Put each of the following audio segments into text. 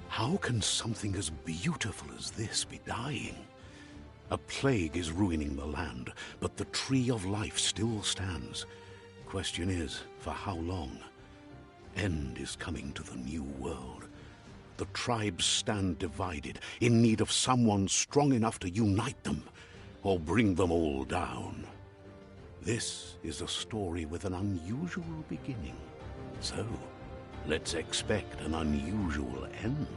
How can something as beautiful as this be dying? A plague is ruining the land, but the tree of life still stands. Question is, for how long? End is coming to the new world. The tribes stand divided, in need of someone strong enough to unite them, or bring them all down. This is a story with an unusual beginning. So, let's expect an unusual end.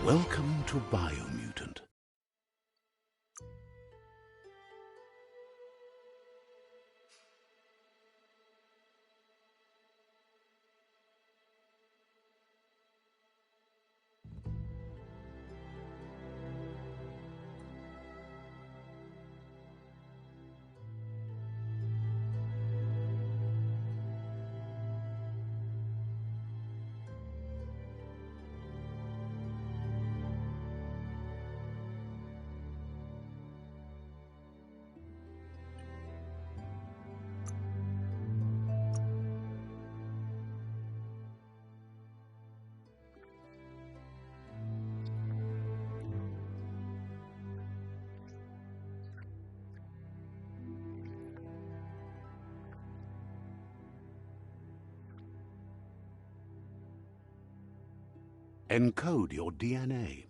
Welcome to Biomutant. Encode your DNA.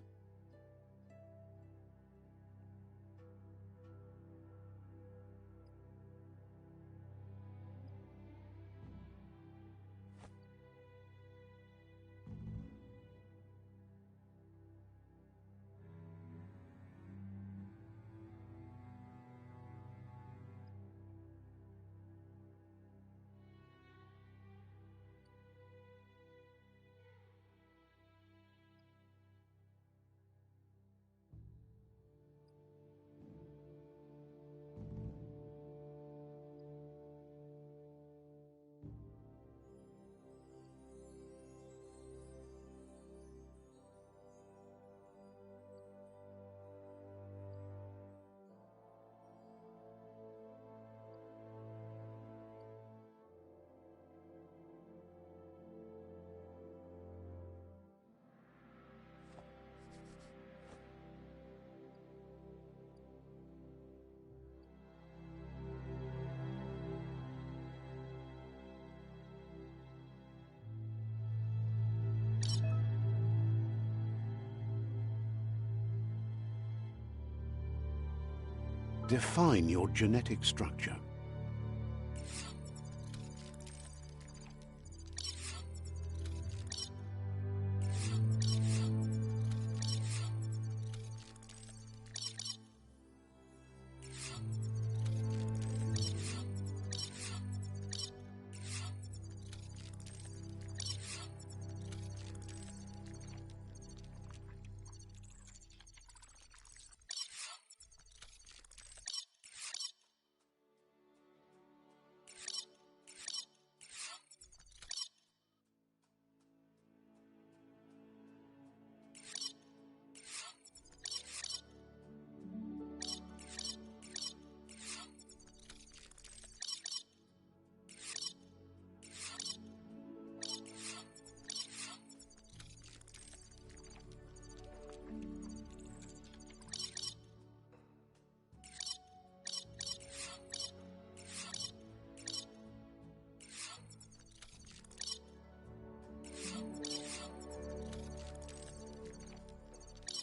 Define your genetic structure.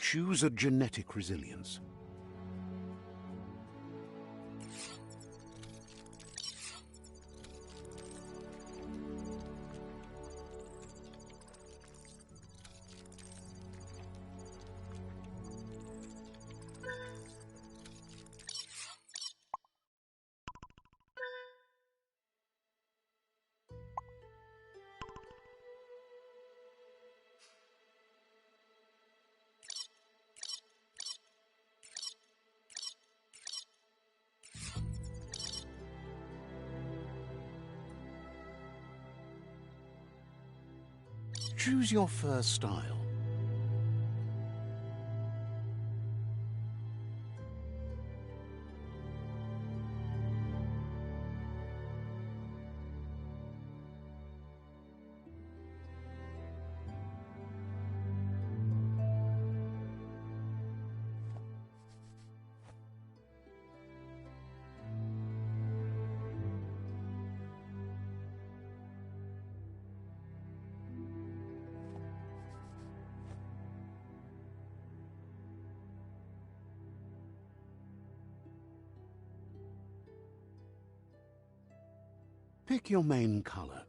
Choose a genetic resilience. Choose your first style. Pick your main color.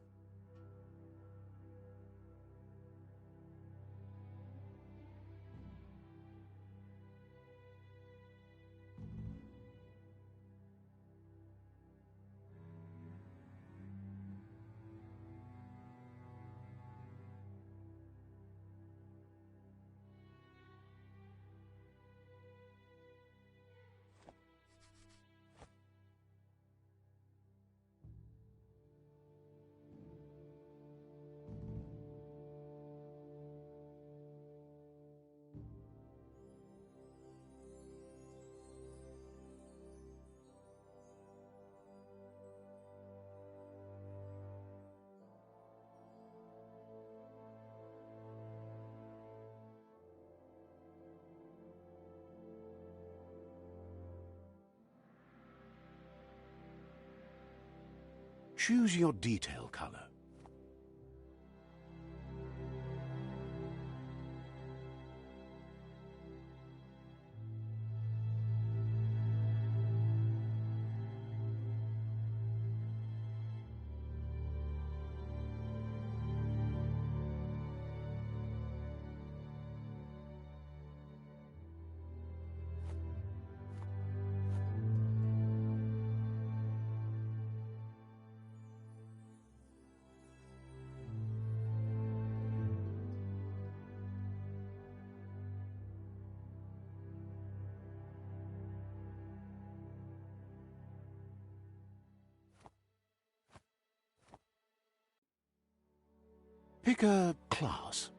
Choose your detail color. Pick a class.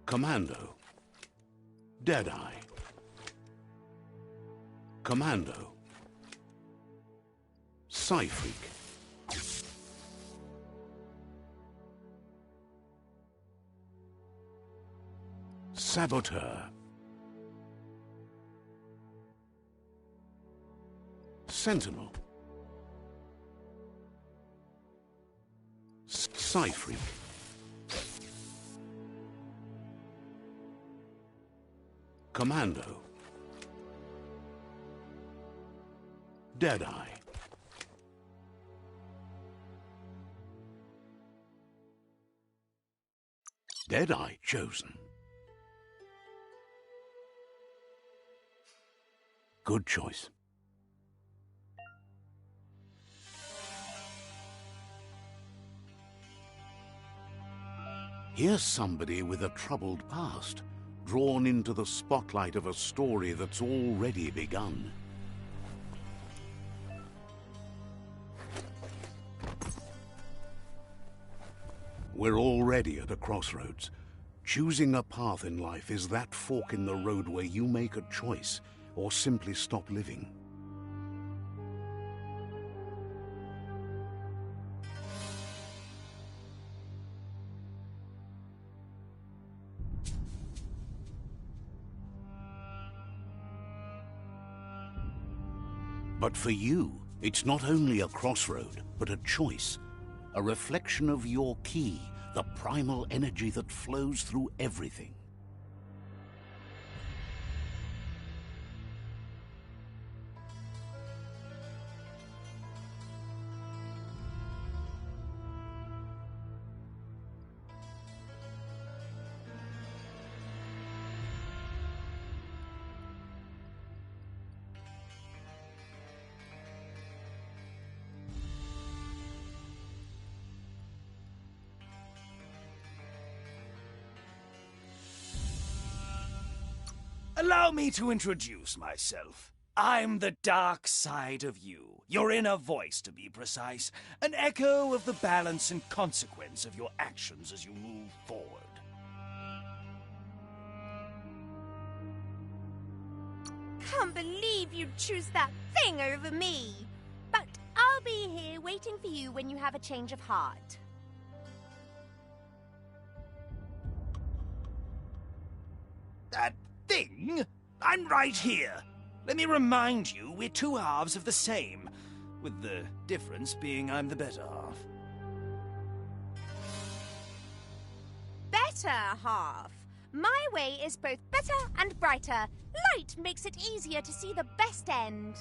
Commando. Deadeye. Commando. Psy-Freak. Saboteur. Sentinel. Psy-Freak. Commando. Deadeye. Deadeye chosen. Good choice. Here's somebody with a troubled past, drawn into the spotlight of a story that's already begun. We're already at a crossroads. Choosing a path in life is that fork in the road where you make a choice or simply stop living. But for you, it's not only a crossroad, but a choice. A reflection of your key, the primal energy that flows through everything. Allow me to introduce myself. I'm the dark side of you, your inner voice to be precise, an echo of the balance and consequence of your actions as you move forward. Can't believe you'd choose that thing over me. But I'll be here waiting for you when you have a change of heart. That thing? I'm right here. Let me remind you, we're two halves of the same, with the difference being I'm the better half. Better half. My way is both better and brighter. Light makes it easier to see the best end.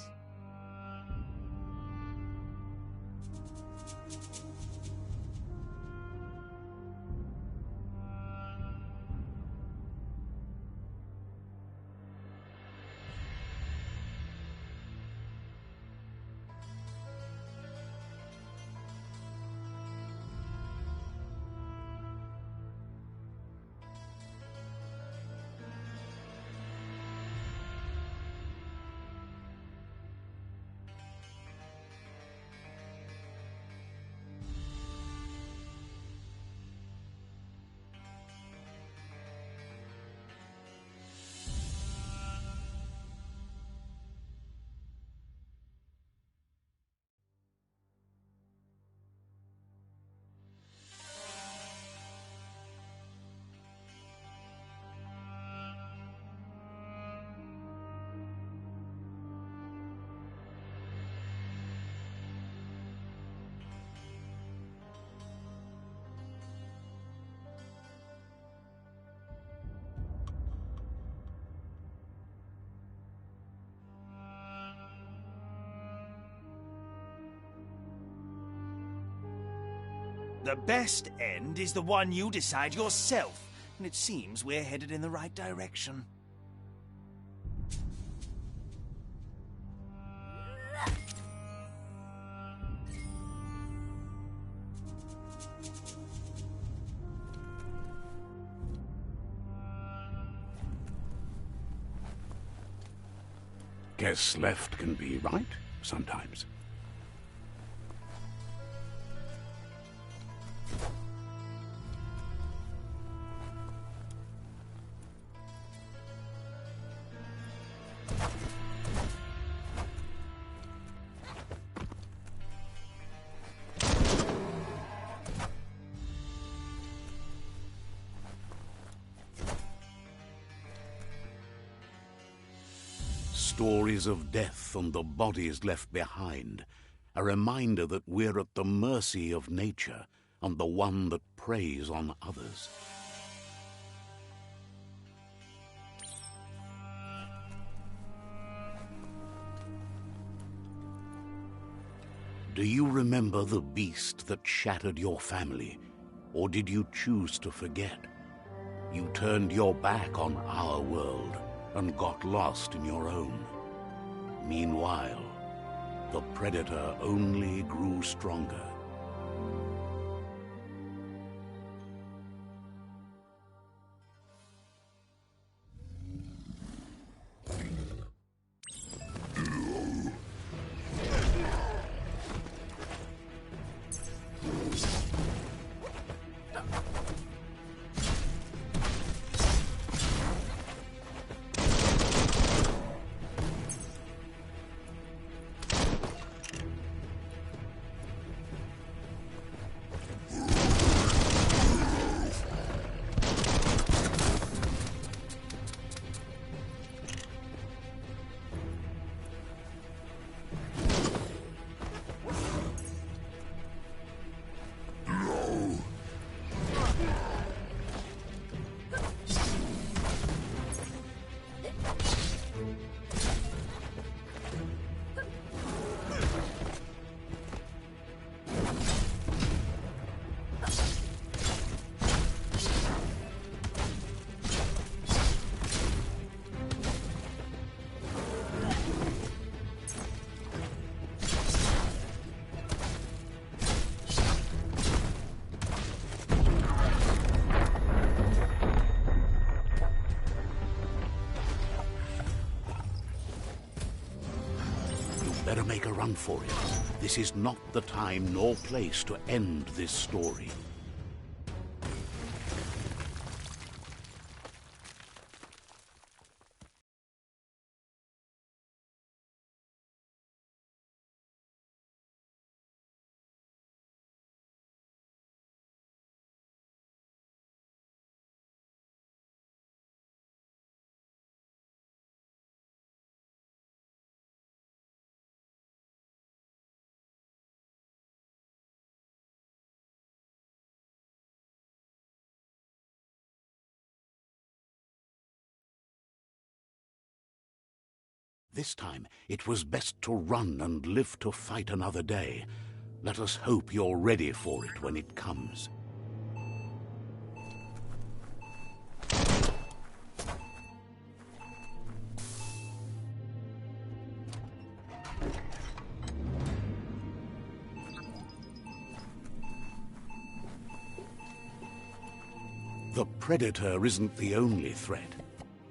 The best end is the one you decide yourself, and it seems we're headed in the right direction. Guess left can be right sometimes. Stories of death and the bodies left behind, a reminder that we're at the mercy of nature and the one that preys on others. Do you remember the beast that shattered your family, or did you choose to forget? You turned your back on our world and got lost in your own. Meanwhile, the predator only grew stronger. Better make a run for it. This is not the time nor place to end this story. This time, it was best to run and live to fight another day. Let us hope you're ready for it when it comes. The Predator isn't the only threat.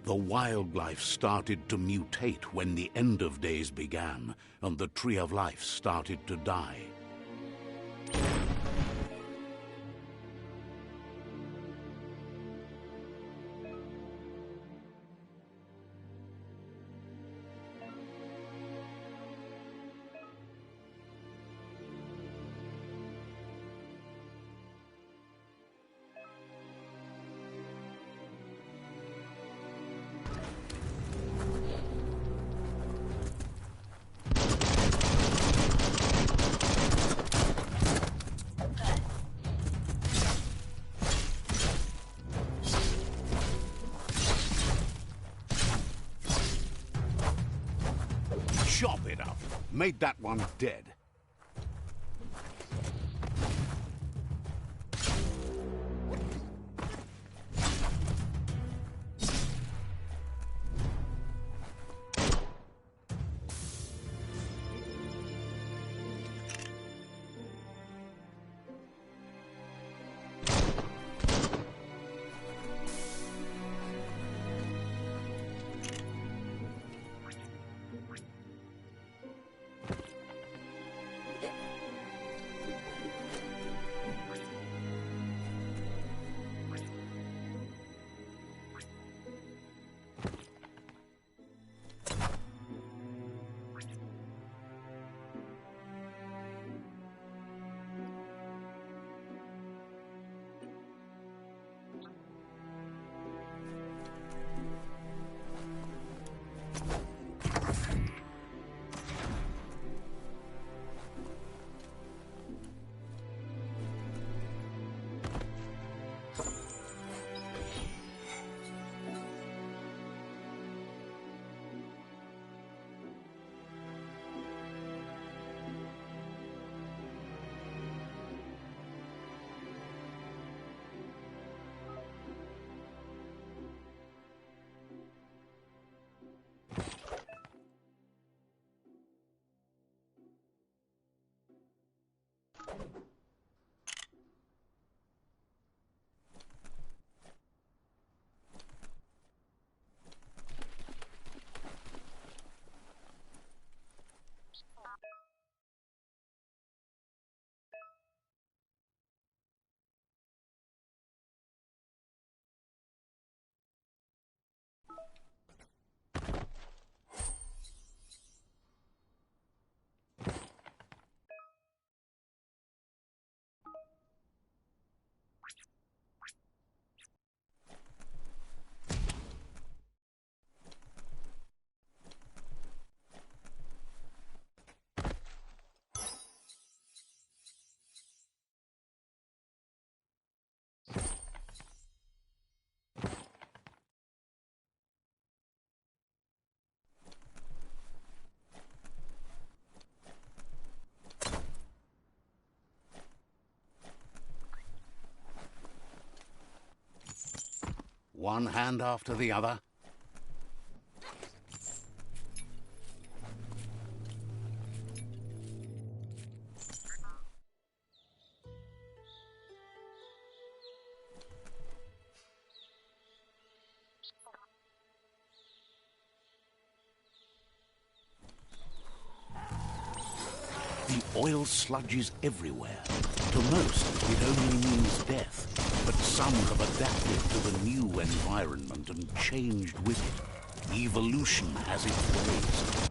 The wildlife started to mutate when the end of days began, and the Tree of Life started to die. Chop it up. Made that one dead. One hand after the other. The oil sludges everywhere. To most, it only means death. But some have adapted to the new environment and changed with it. Evolution has its ways.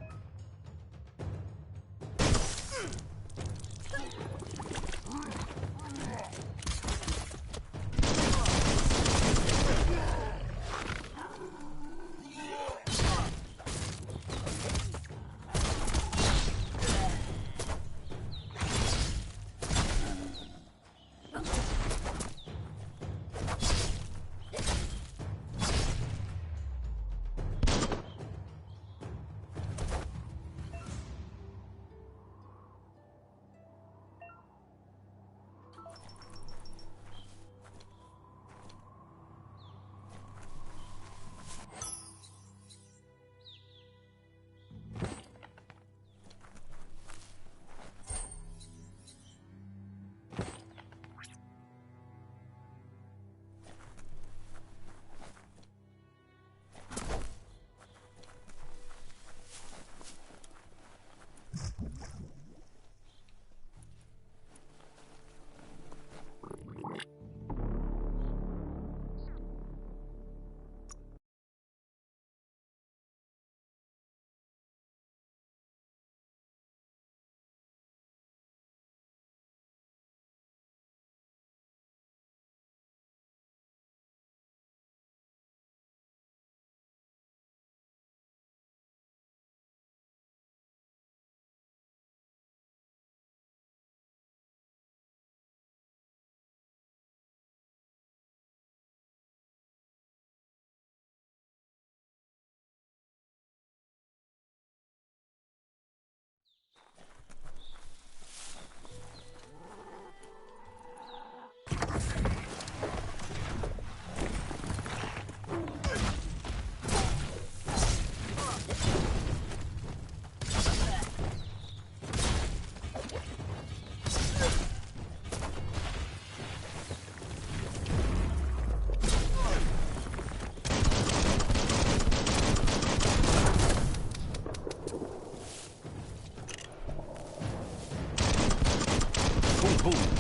Hold.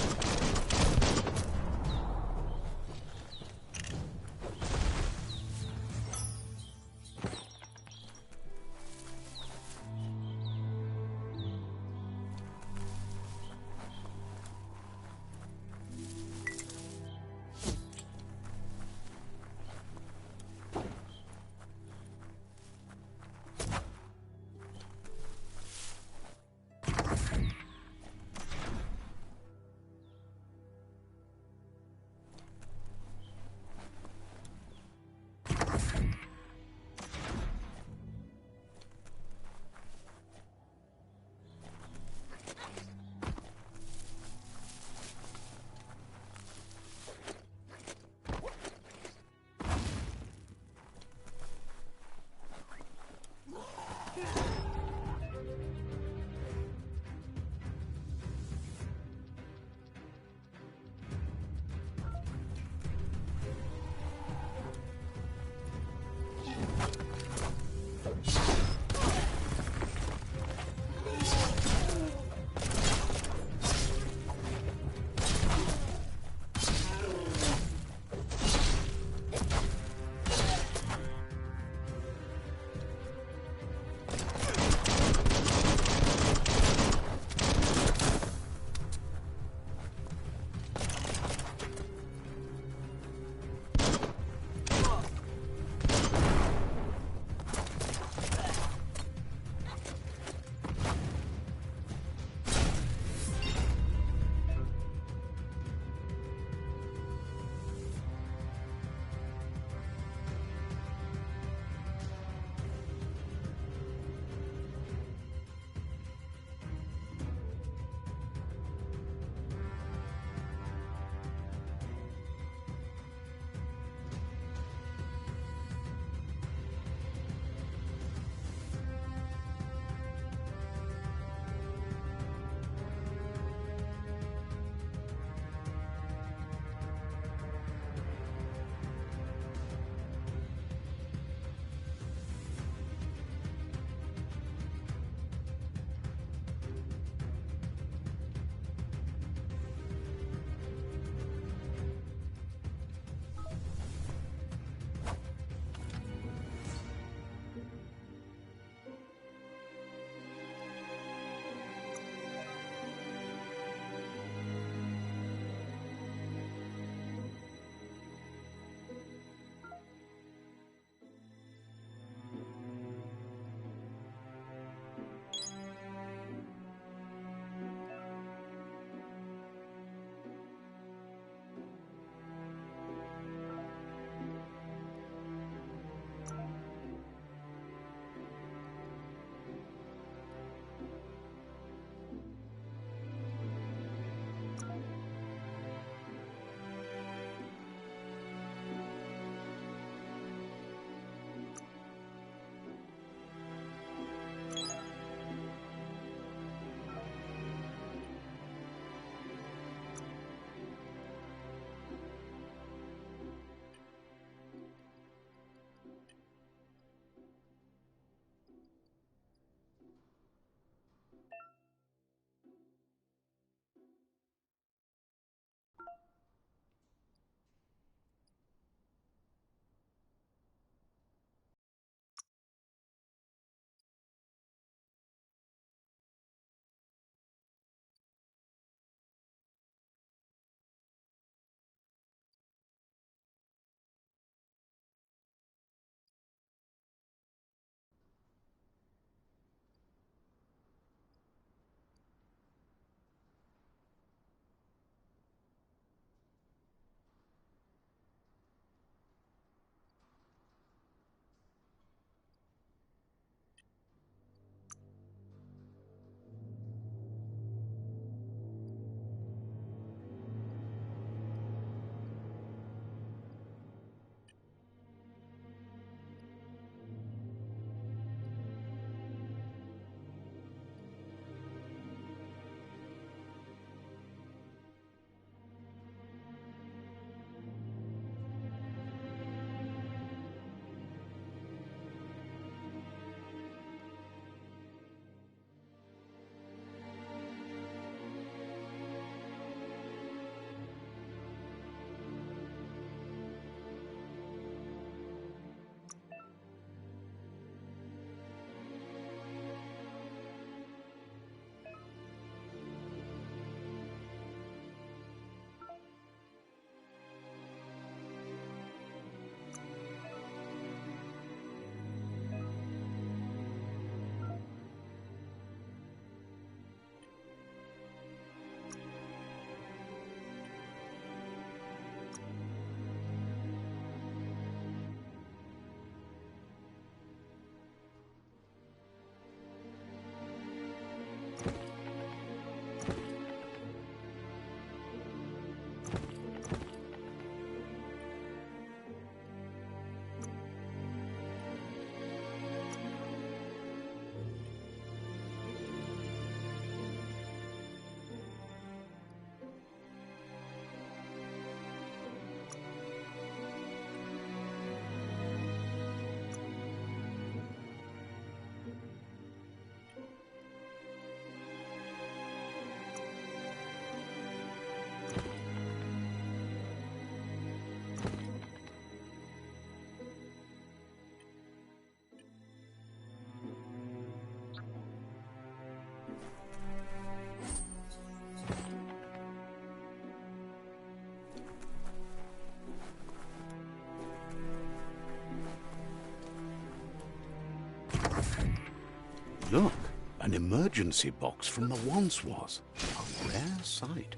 Look, an emergency box from the once was. A rare sight.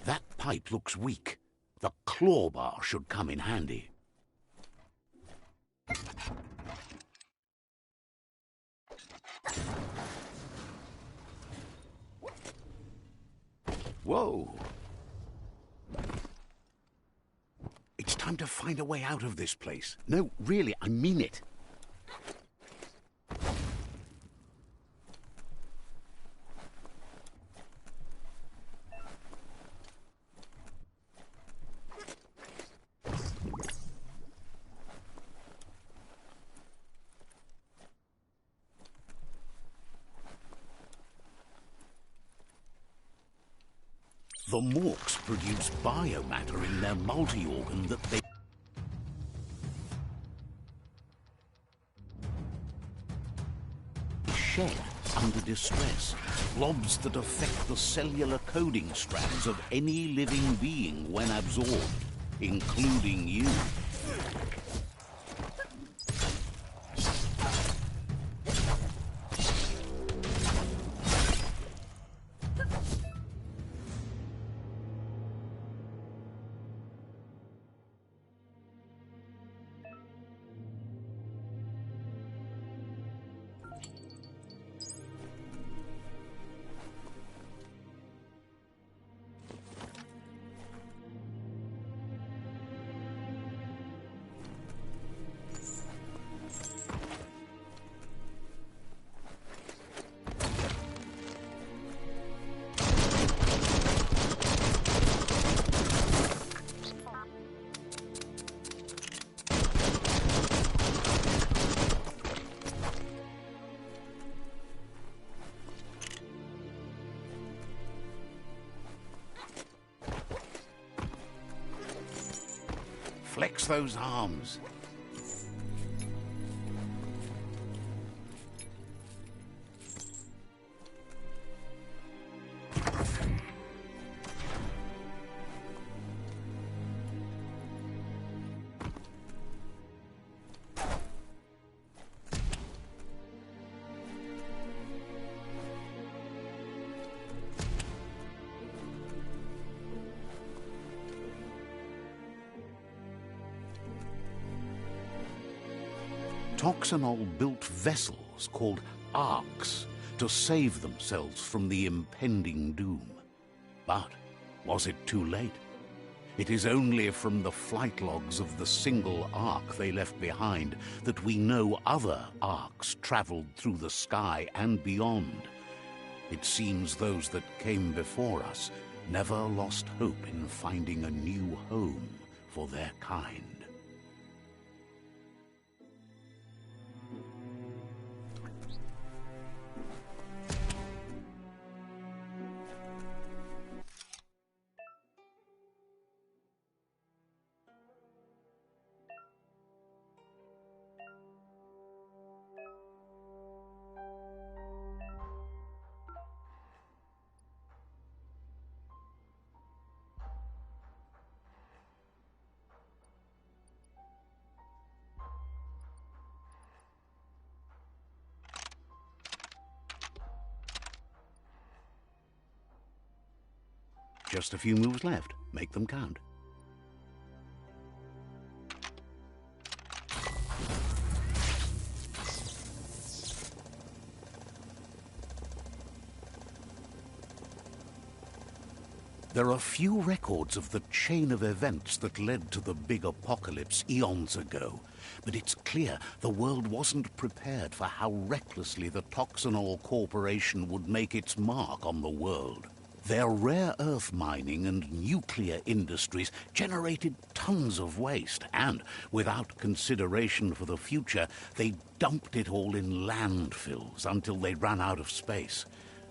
That pipe looks weak. The claw bar should come in handy. Whoa! It's time to find a way out of this place. No, really, I mean it. The Morks produce biomatter in their multi-organ that they shed under distress, blobs that affect the cellular coding strands of any living being when absorbed, including you. Flex those arms. Toxanol built vessels called arks to save themselves from the impending doom. But was it too late? It is only from the flight logs of the single ark they left behind that we know other arks traveled through the sky and beyond. It seems those that came before us never lost hope in finding a new home for their kind. Just a few moves left. Make them count. There are few records of the chain of events that led to the big apocalypse eons ago, but it's clear the world wasn't prepared for how recklessly the Toxanol Corporation would make its mark on the world. Their rare earth mining and nuclear industries generated tons of waste, and without consideration for the future, they dumped it all in landfills until they ran out of space.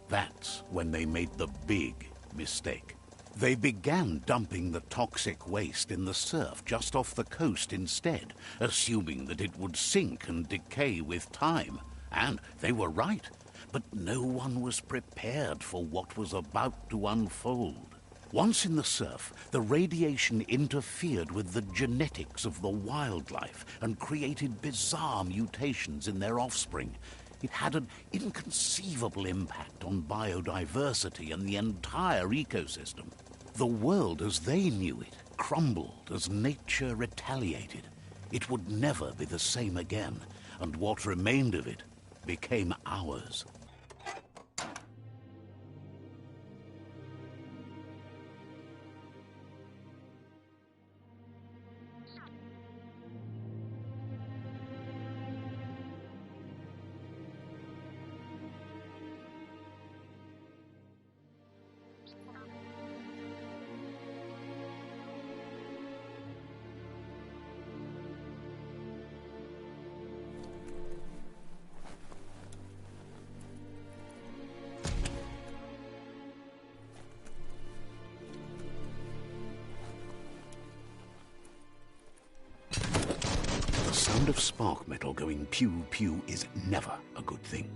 That's when they made the big mistake. They began dumping the toxic waste in the surf just off the coast instead, assuming that it would sink and decay with time. And they were right. But no one was prepared for what was about to unfold. Once in the surf, the radiation interfered with the genetics of the wildlife and created bizarre mutations in their offspring. It had an inconceivable impact on biodiversity and the entire ecosystem. The world as they knew it crumbled as nature retaliated. It would never be the same again, and what remained of it became ours. The sound of spark metal going pew-pew is never a good thing.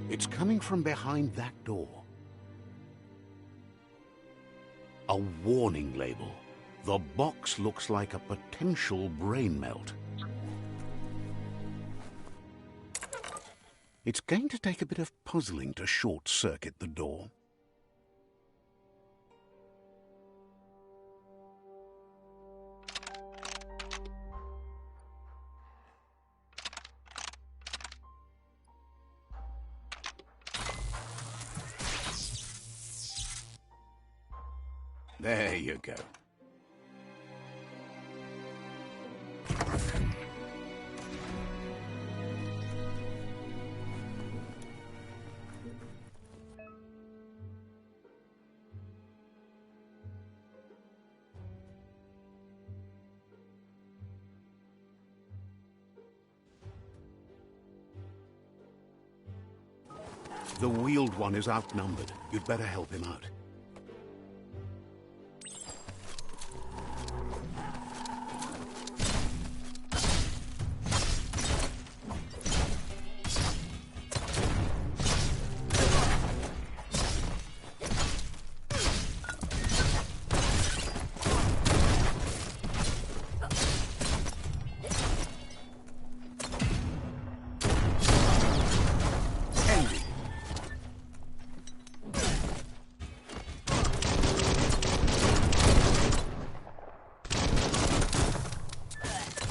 It's coming from behind that door. A warning label. The box looks like a potential brain melt. It's going to take a bit of puzzling to short-circuit the door. There you go. The wheeled one is outnumbered. You'd better help him out.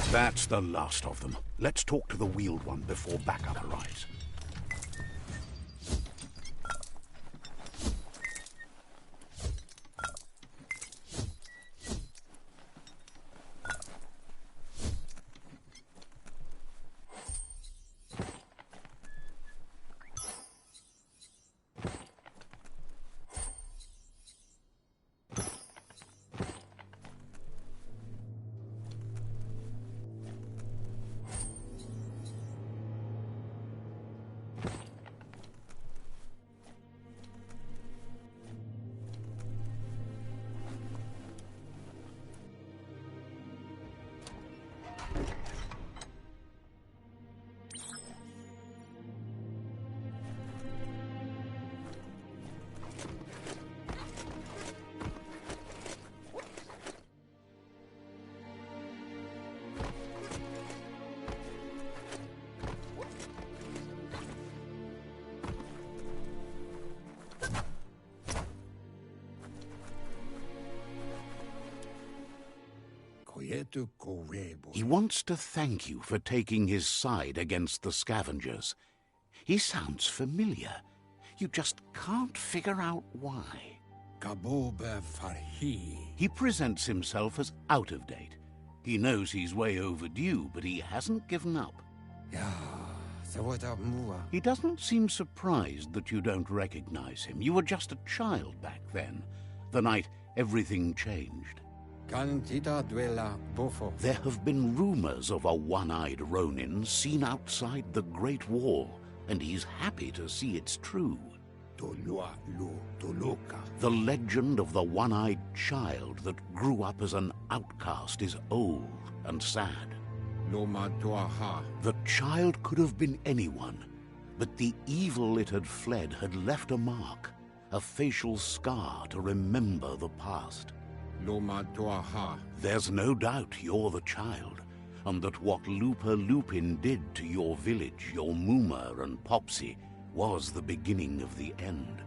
That's the last of them. Let's talk to the wheeled one before backup arrives. He wants to thank you for taking his side against the scavengers. He sounds familiar. You just can't figure out why. He presents himself as out of date. He knows he's way overdue, but he hasn't given up. He doesn't seem surprised that you don't recognize him. You were just a child back then, the night everything changed. There have been rumors of a one-eyed Ronin seen outside the Great Wall, and he's happy to see it's true. The legend of the one-eyed child that grew up as an outcast is old and sad. The child could have been anyone, but the evil it had fled had left a mark, a facial scar to remember the past. There's no doubt you're the child, and that what Lupa Lupin did to your village, your Muma and Popsy, was the beginning of the end.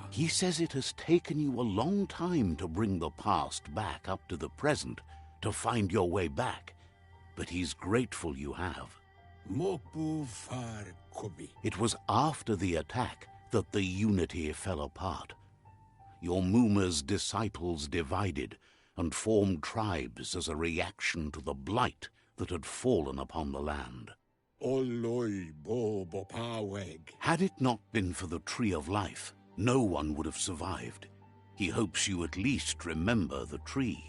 He says it has taken you a long time to bring the past back up to the present, to find your way back, but he's grateful you have. It was after the attack that the unity fell apart. Your Muma's disciples divided and formed tribes as a reaction to the blight that had fallen upon the land. Had it not been for the Tree of Life, no one would have survived. He hopes you at least remember the tree.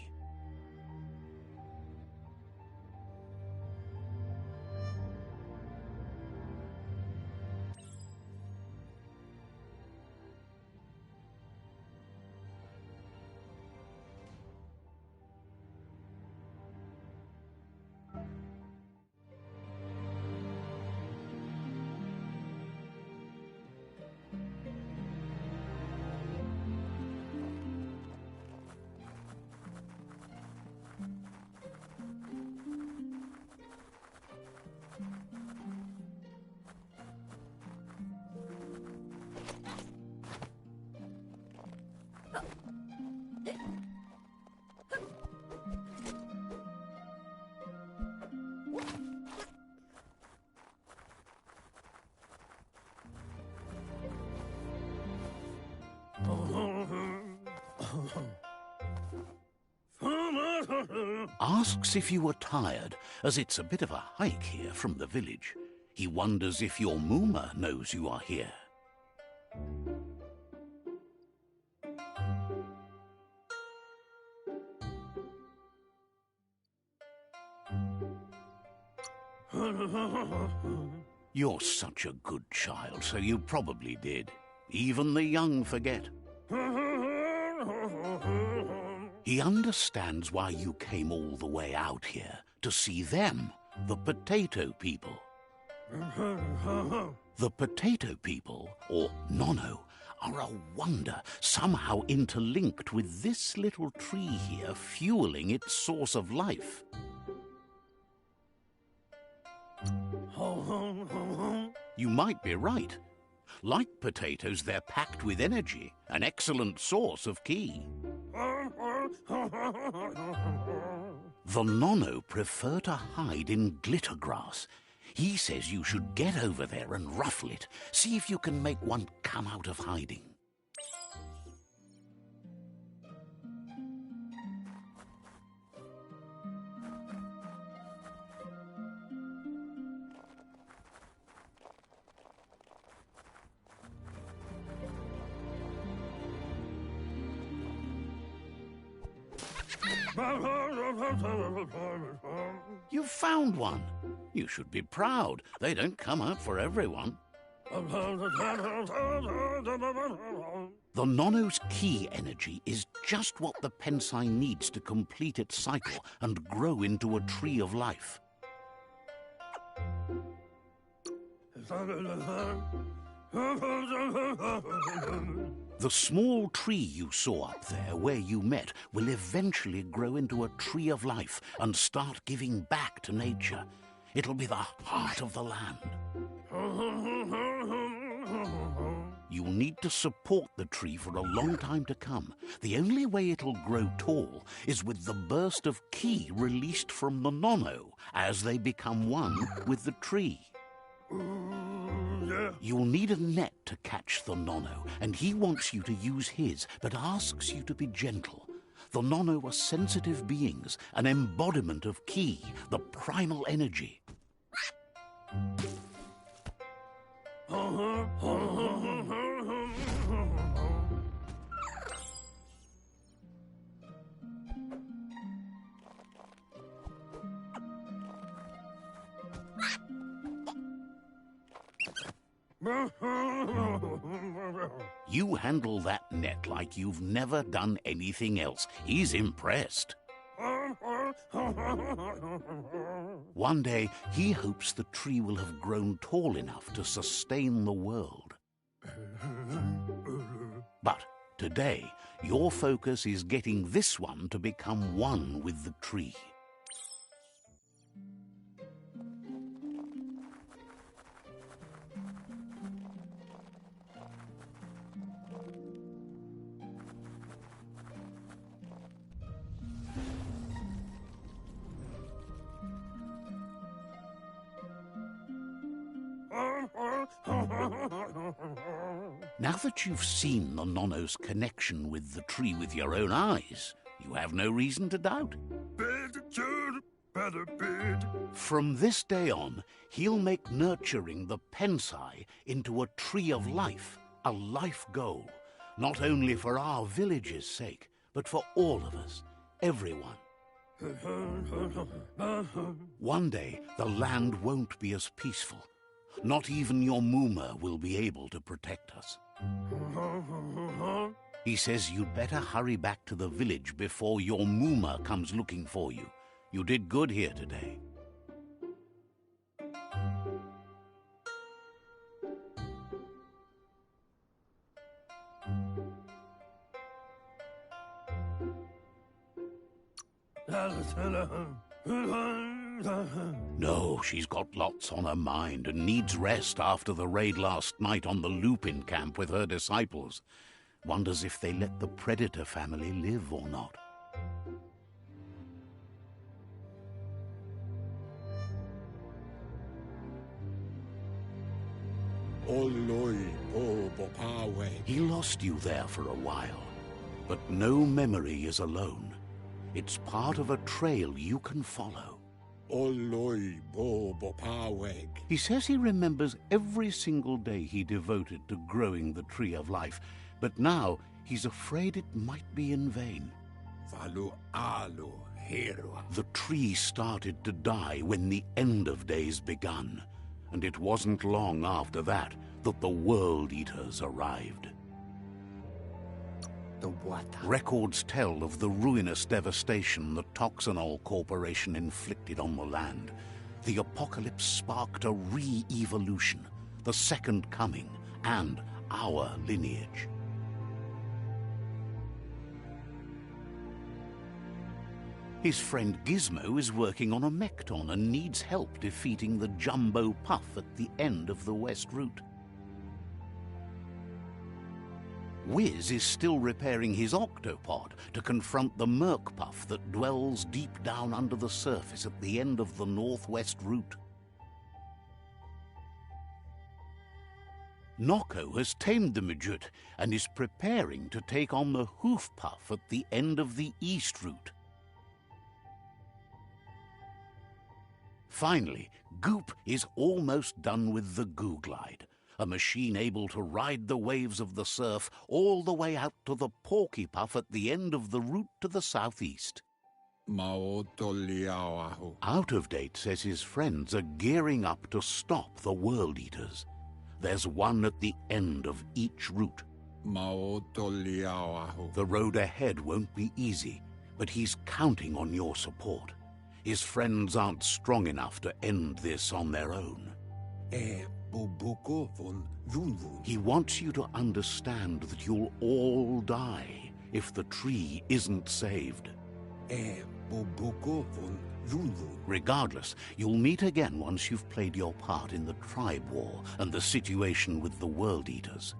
Asks if you are tired, as it's a bit of a hike here from the village. He wonders if your Muma knows you are here. You're such a good child, so you probably did. Even the young forget. He understands why you came all the way out here, to see them, the potato people. The potato people, or Nono, are a wonder, somehow interlinked with this little tree here, fueling its source of life. You might be right. Like potatoes, they're packed with energy, an excellent source of ki. The Nono prefer to hide in glitter grass. He says you should get over there and ruffle it. See if you can make one come out of hiding. You've found one. You should be proud. They don't come out for everyone. The Nono's ki energy is just what the Pensai needs to complete its cycle and grow into a tree of life. The small tree you saw up there where you met will eventually grow into a tree of life and start giving back to nature. It'll be the heart of the land. You'll need to support the tree for a long time to come. The only way it'll grow tall is with the burst of ki released from the Nono as they become one with the tree. You'll need a net to catch the Nono, and he wants you to use his, but asks you to be gentle. The Nono are sensitive beings, an embodiment of ki, the primal energy. You handle that net like you've never done anything else. He's impressed. One day, he hopes the tree will have grown tall enough to sustain the world. But today, your focus is getting this one to become one with the tree. Now that you've seen the Nonno's connection with the tree with your own eyes, you have no reason to doubt. From this day on, he'll make nurturing the Pensai into a tree of life, a life goal, not only for our village's sake, but for all of us, everyone. One day, the land won't be as peaceful. Not even your Moomer will be able to protect us. He says you'd better hurry back to the village before your Moomer comes looking for you. You did good here today. No, she's got lots on her mind and needs rest after the raid last night on the Lupin camp with her disciples. Wonders if they let the Predator family live or not. He lost you there for a while, but no memory is alone. It's part of a trail you can follow. He says he remembers every single day he devoted to growing the Tree of Life, but now he's afraid it might be in vain. The tree started to die when the end of days begun, and it wasn't long after that that the World Eaters arrived. Records tell of the ruinous devastation the Toxanol Corporation inflicted on the land. The apocalypse sparked a re-evolution, the Second Coming, and our lineage. His friend Gizmo is working on a Mekton and needs help defeating the Jumbo Puff at the end of the West Route. Wiz is still repairing his octopod to confront the Merc Puff that dwells deep down under the surface at the end of the Northwest Route. Nocco has tamed the Midget and is preparing to take on the Hoof Puff at the end of the East Route. Finally, Goop is almost done with the Goo Glide, a machine able to ride the waves of the surf all the way out to the Porky Puff at the end of the route to the southeast. Out of Date says his friends are gearing up to stop the World Eaters. There's one at the end of each route. The road ahead won't be easy, but he's counting on your support. His friends aren't strong enough to end this on their own. He wants you to understand that you'll all die if the tree isn't saved. Regardless, you'll meet again once you've played your part in the tribe war and the situation with the World Eaters.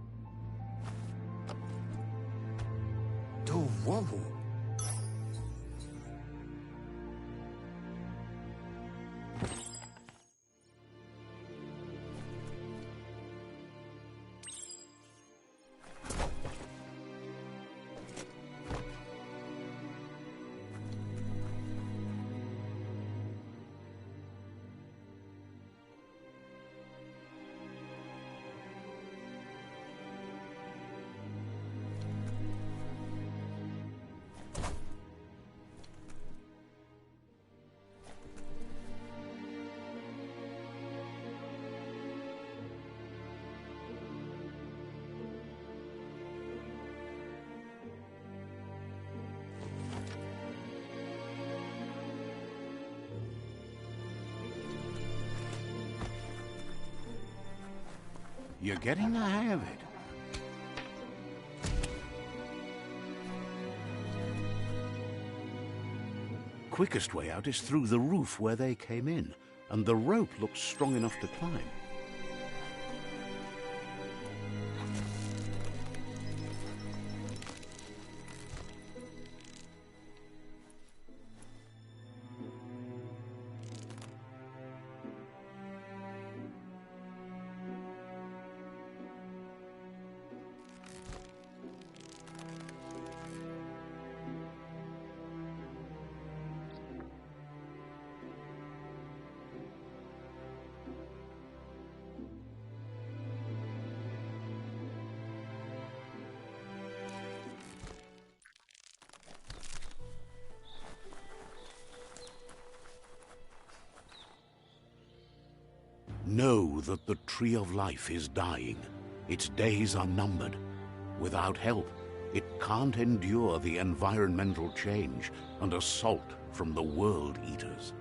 You're getting the hang of it. Quickest way out is through the roof where they came in, and the rope looks strong enough to climb. Know that the Tree of Life is dying. Its days are numbered. Without help, it can't endure the environmental change and assault from the World Eaters.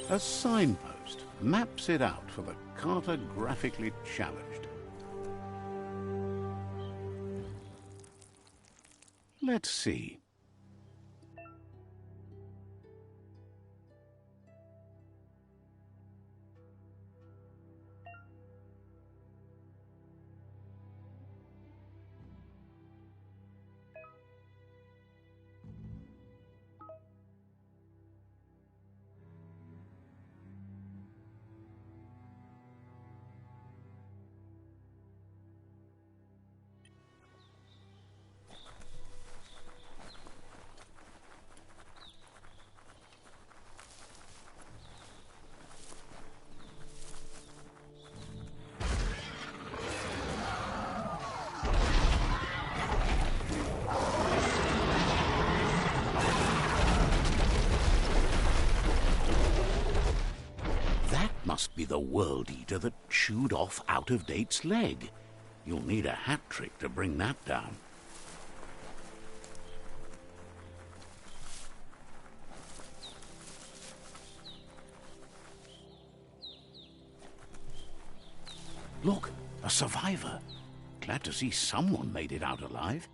A signpost maps it out for the cartographically challenged. Let's see. Must be the World Eater that chewed off Out-of-Date's leg. You'll need a hat trick to bring that down. Look, a survivor. Glad to see someone made it out alive.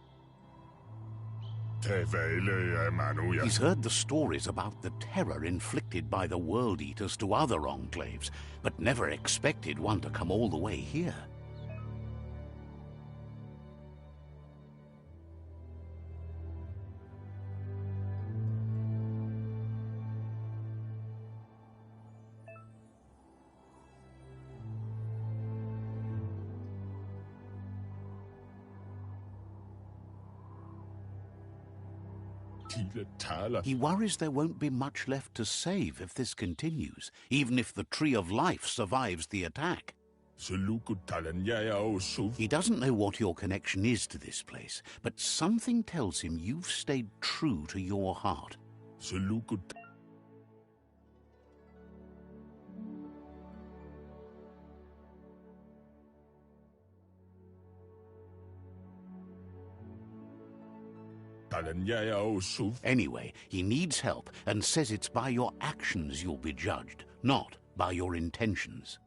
He's heard the stories about the terror inflicted by the World Eaters to other enclaves, but never expected one to come all the way here. He worries there won't be much left to save if this continues, even if the Tree of Life survives the attack. He doesn't know what your connection is to this place, but something tells him you've stayed true to your heart. Anyway, he needs help and says it's by your actions you'll be judged, not by your intentions.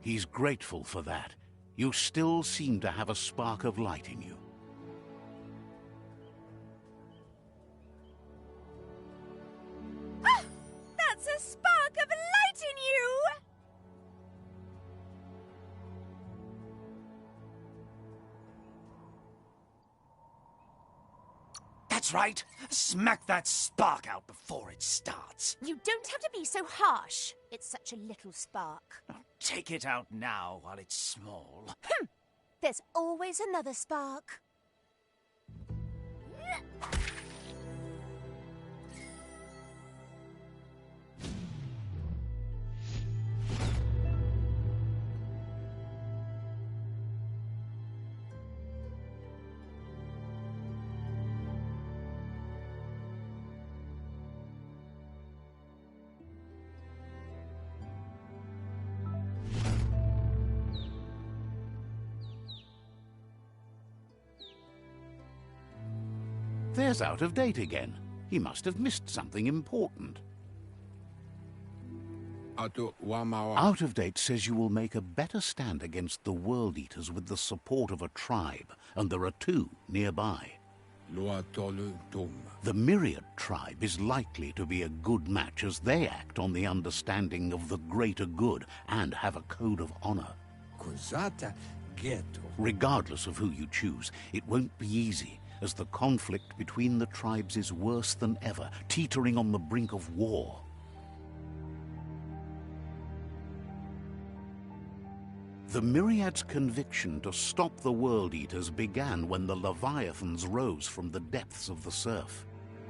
He's grateful for that. You still seem to have a spark of light in you. That's a spark of light in you! That's right. Smack that spark out before it starts. You don't have to be so harsh. It's such a little spark. Take it out now while it's small. There's always another spark. There's Out of Date again. He must have missed something important. Out of Date says you will make a better stand against the World Eaters with the support of a tribe, and there are 2 nearby. The Myriad tribe is likely to be a good match, as they act on the understanding of the greater good and have a code of honor. Regardless of who you choose, it won't be easy, as the conflict between the tribes is worse than ever, teetering on the brink of war. The Myriad's conviction to stop the World Eaters began when the Leviathans rose from the depths of the surf.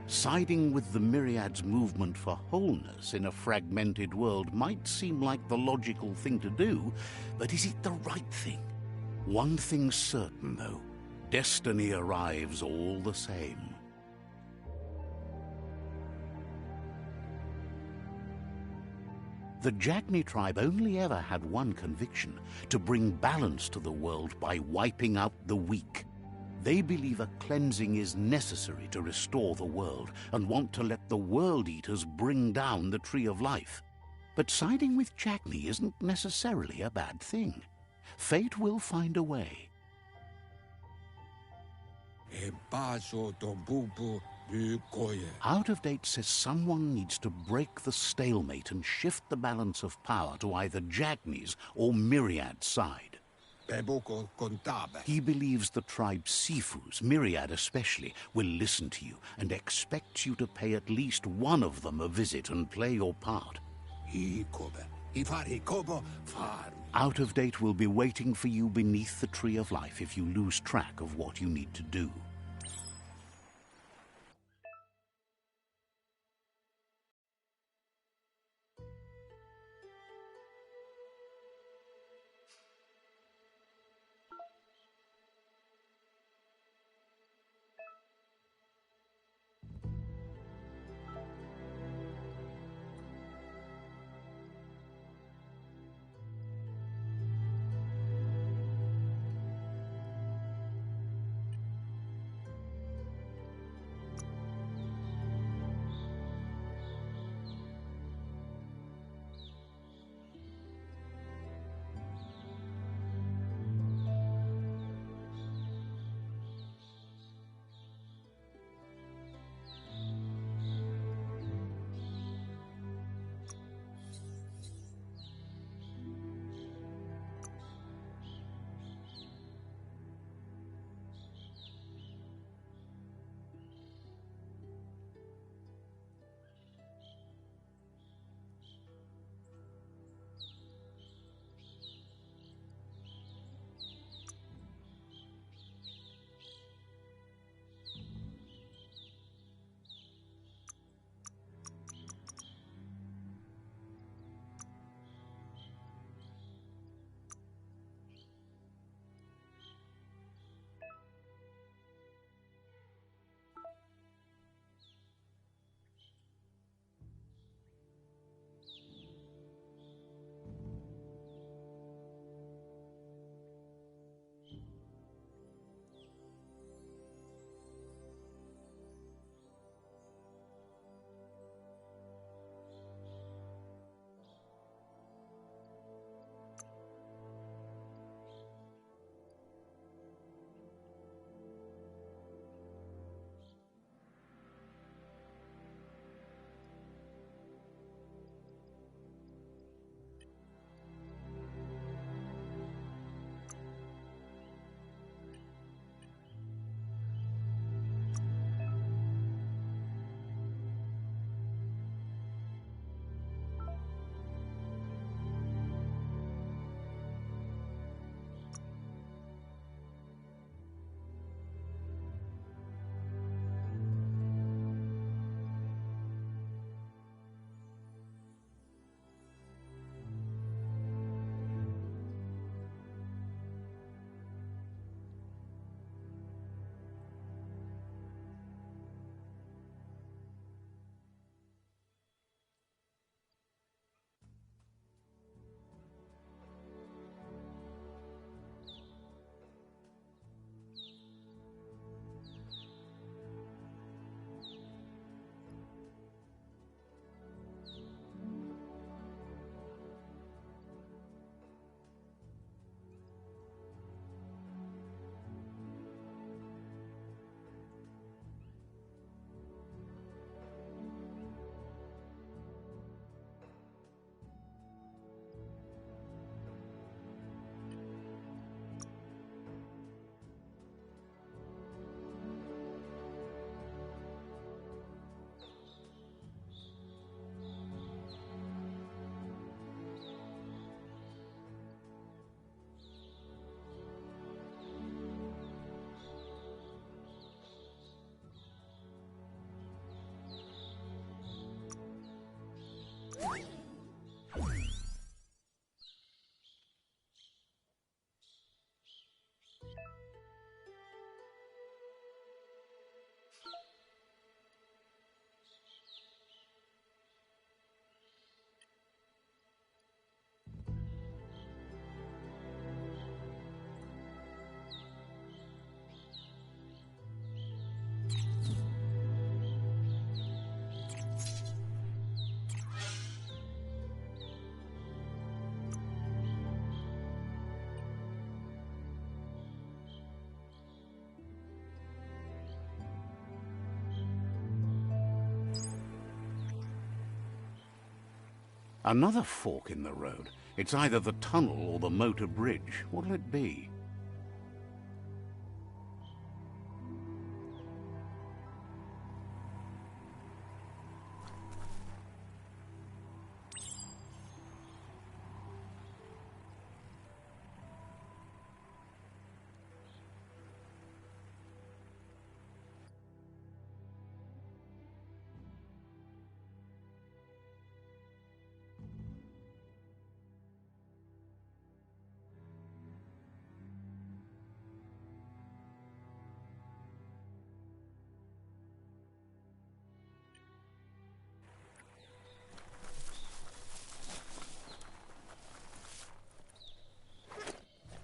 Siding with the Myriad's movement for wholeness in a fragmented world might seem like the logical thing to do, but is it the right thing? One thing's certain, though. Destiny arrives all the same. The Jagni tribe only ever had one conviction: to bring balance to the world by wiping out the weak. They believe a cleansing is necessary to restore the world, and want to let the World Eaters bring down the Tree of Life. But siding with Jagni isn't necessarily a bad thing. Fate will find a way. Out of Date says someone needs to break the stalemate and shift the balance of power to either Jagni's or Myriad's side. He believes the tribe Sifus, Myriad especially, will listen to you and expects you to pay at least one of them a visit and play your part. Out of Date will be waiting for you beneath the Tree of Life if you lose track of what you need to do. Another fork in the road. It's either the tunnel or the motor bridge. What'll it be?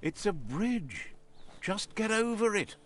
It's a bridge. Just get over it.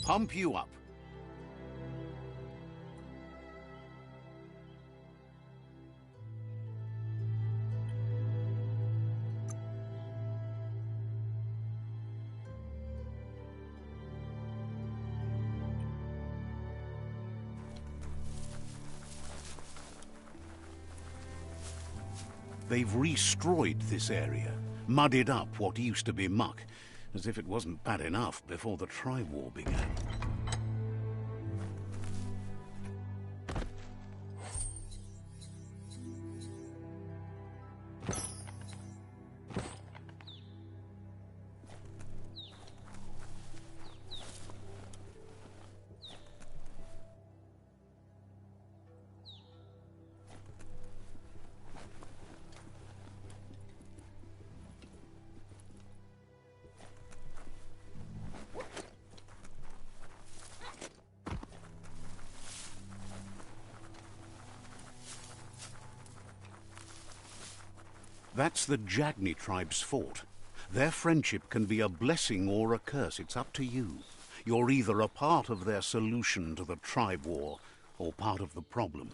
Pump you up. They've re-destroyed this area, muddied up what used to be muck, as if it wasn't bad enough before the tribe war began. That's the Jagni tribe's fort. Their friendship can be a blessing or a curse. It's up to you. You're either a part of their solution to the tribe war or part of the problem.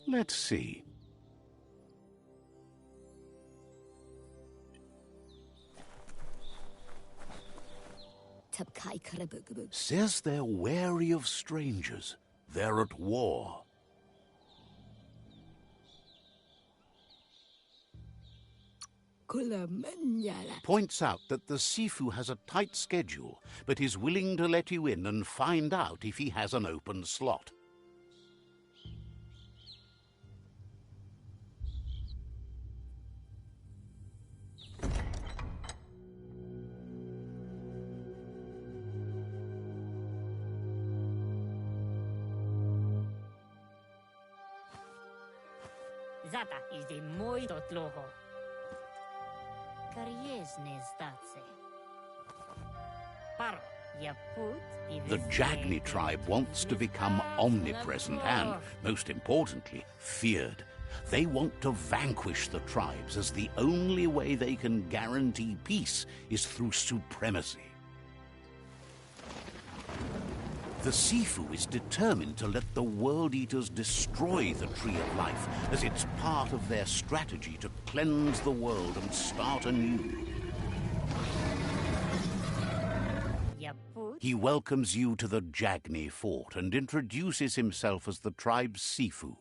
Let's see. Says they're wary of strangers. They're at war. Points out that the Sifu has a tight schedule, but is willing to let you in and find out if he has an open slot. Zata is the muito tloho. Kariesne stace. Paro, ya put The Jagni tribe wants to become omnipresent and, most importantly, feared. They want to vanquish the tribes, as the only way they can guarantee peace is through supremacy. The Sifu is determined to let the World Eaters destroy the Tree of Life, as it's part of their strategy to cleanse the world and start anew. He welcomes you to the Jagni fort and introduces himself as the tribe's Sifu.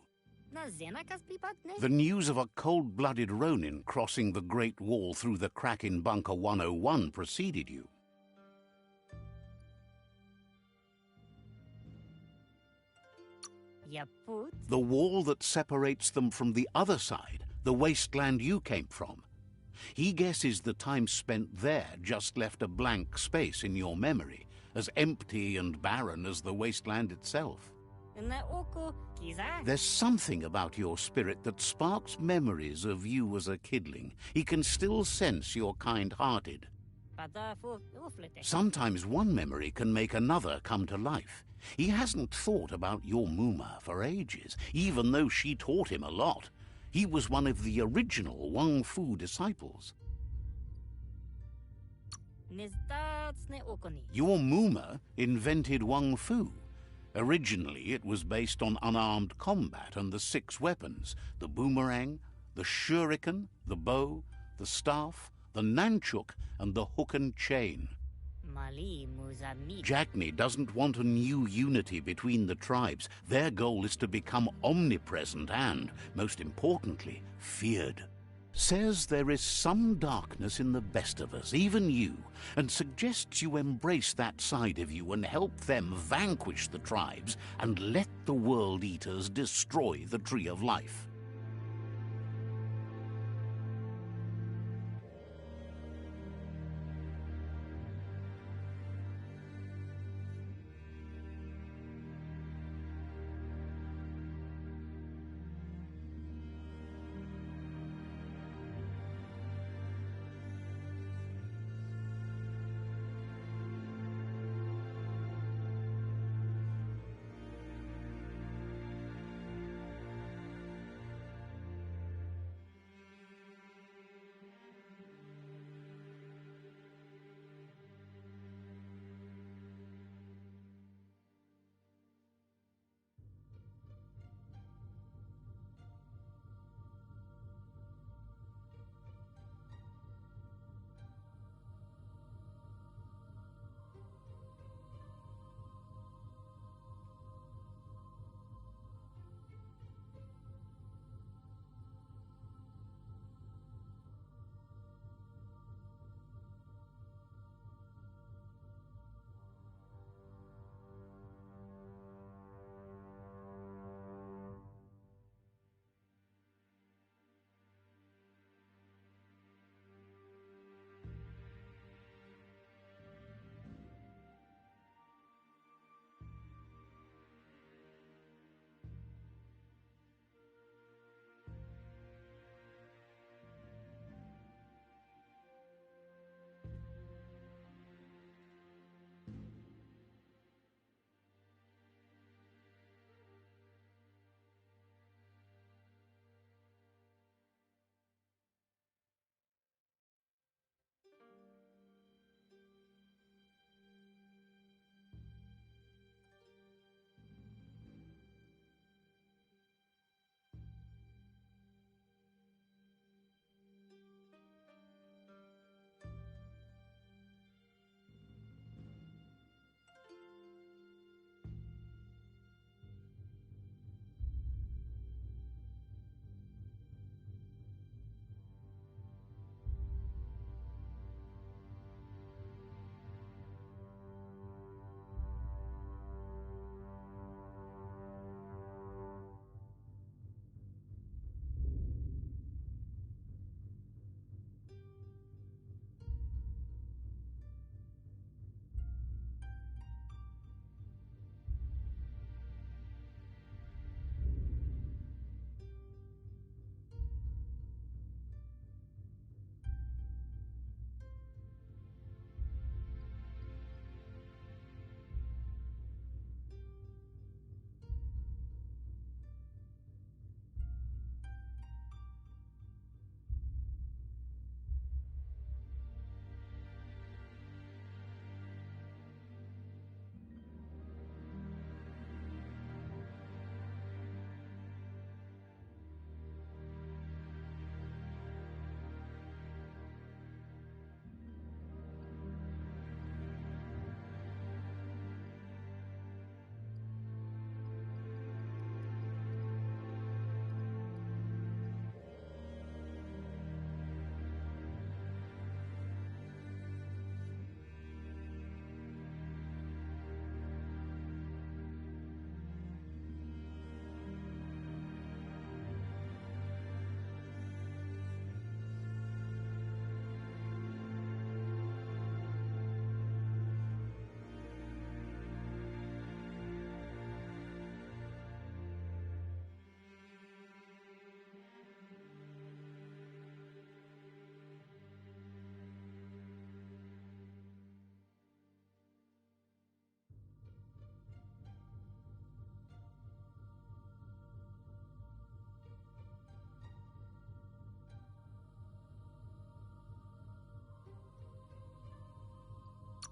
The news of a cold-blooded Ronin crossing the Great Wall through the crack in Bunker 101 preceded you. The wall that separates them from the other side, the wasteland you came from. He guesses the time spent there just left a blank space in your memory, as empty and barren as the wasteland itself. There's something about your spirit that sparks memories of you as a kidling. He can still sense you're kind-hearted. Sometimes one memory can make another come to life. He hasn't thought about your Muma for ages, even though she taught him a lot. He was one of the original Wang Fu disciples. Your Muma invented Wang Fu. Originally, it was based on unarmed combat and the 6 weapons: the boomerang, the shuriken, the bow, the staff, the nunchuk, and the hook and chain. Jagni doesn't want a new unity between the tribes. Their goal is to become omnipresent and, most importantly, feared. Says there is some darkness in the best of us, even you, and suggests you embrace that side of you and help them vanquish the tribes and let the World Eaters destroy the Tree of Life.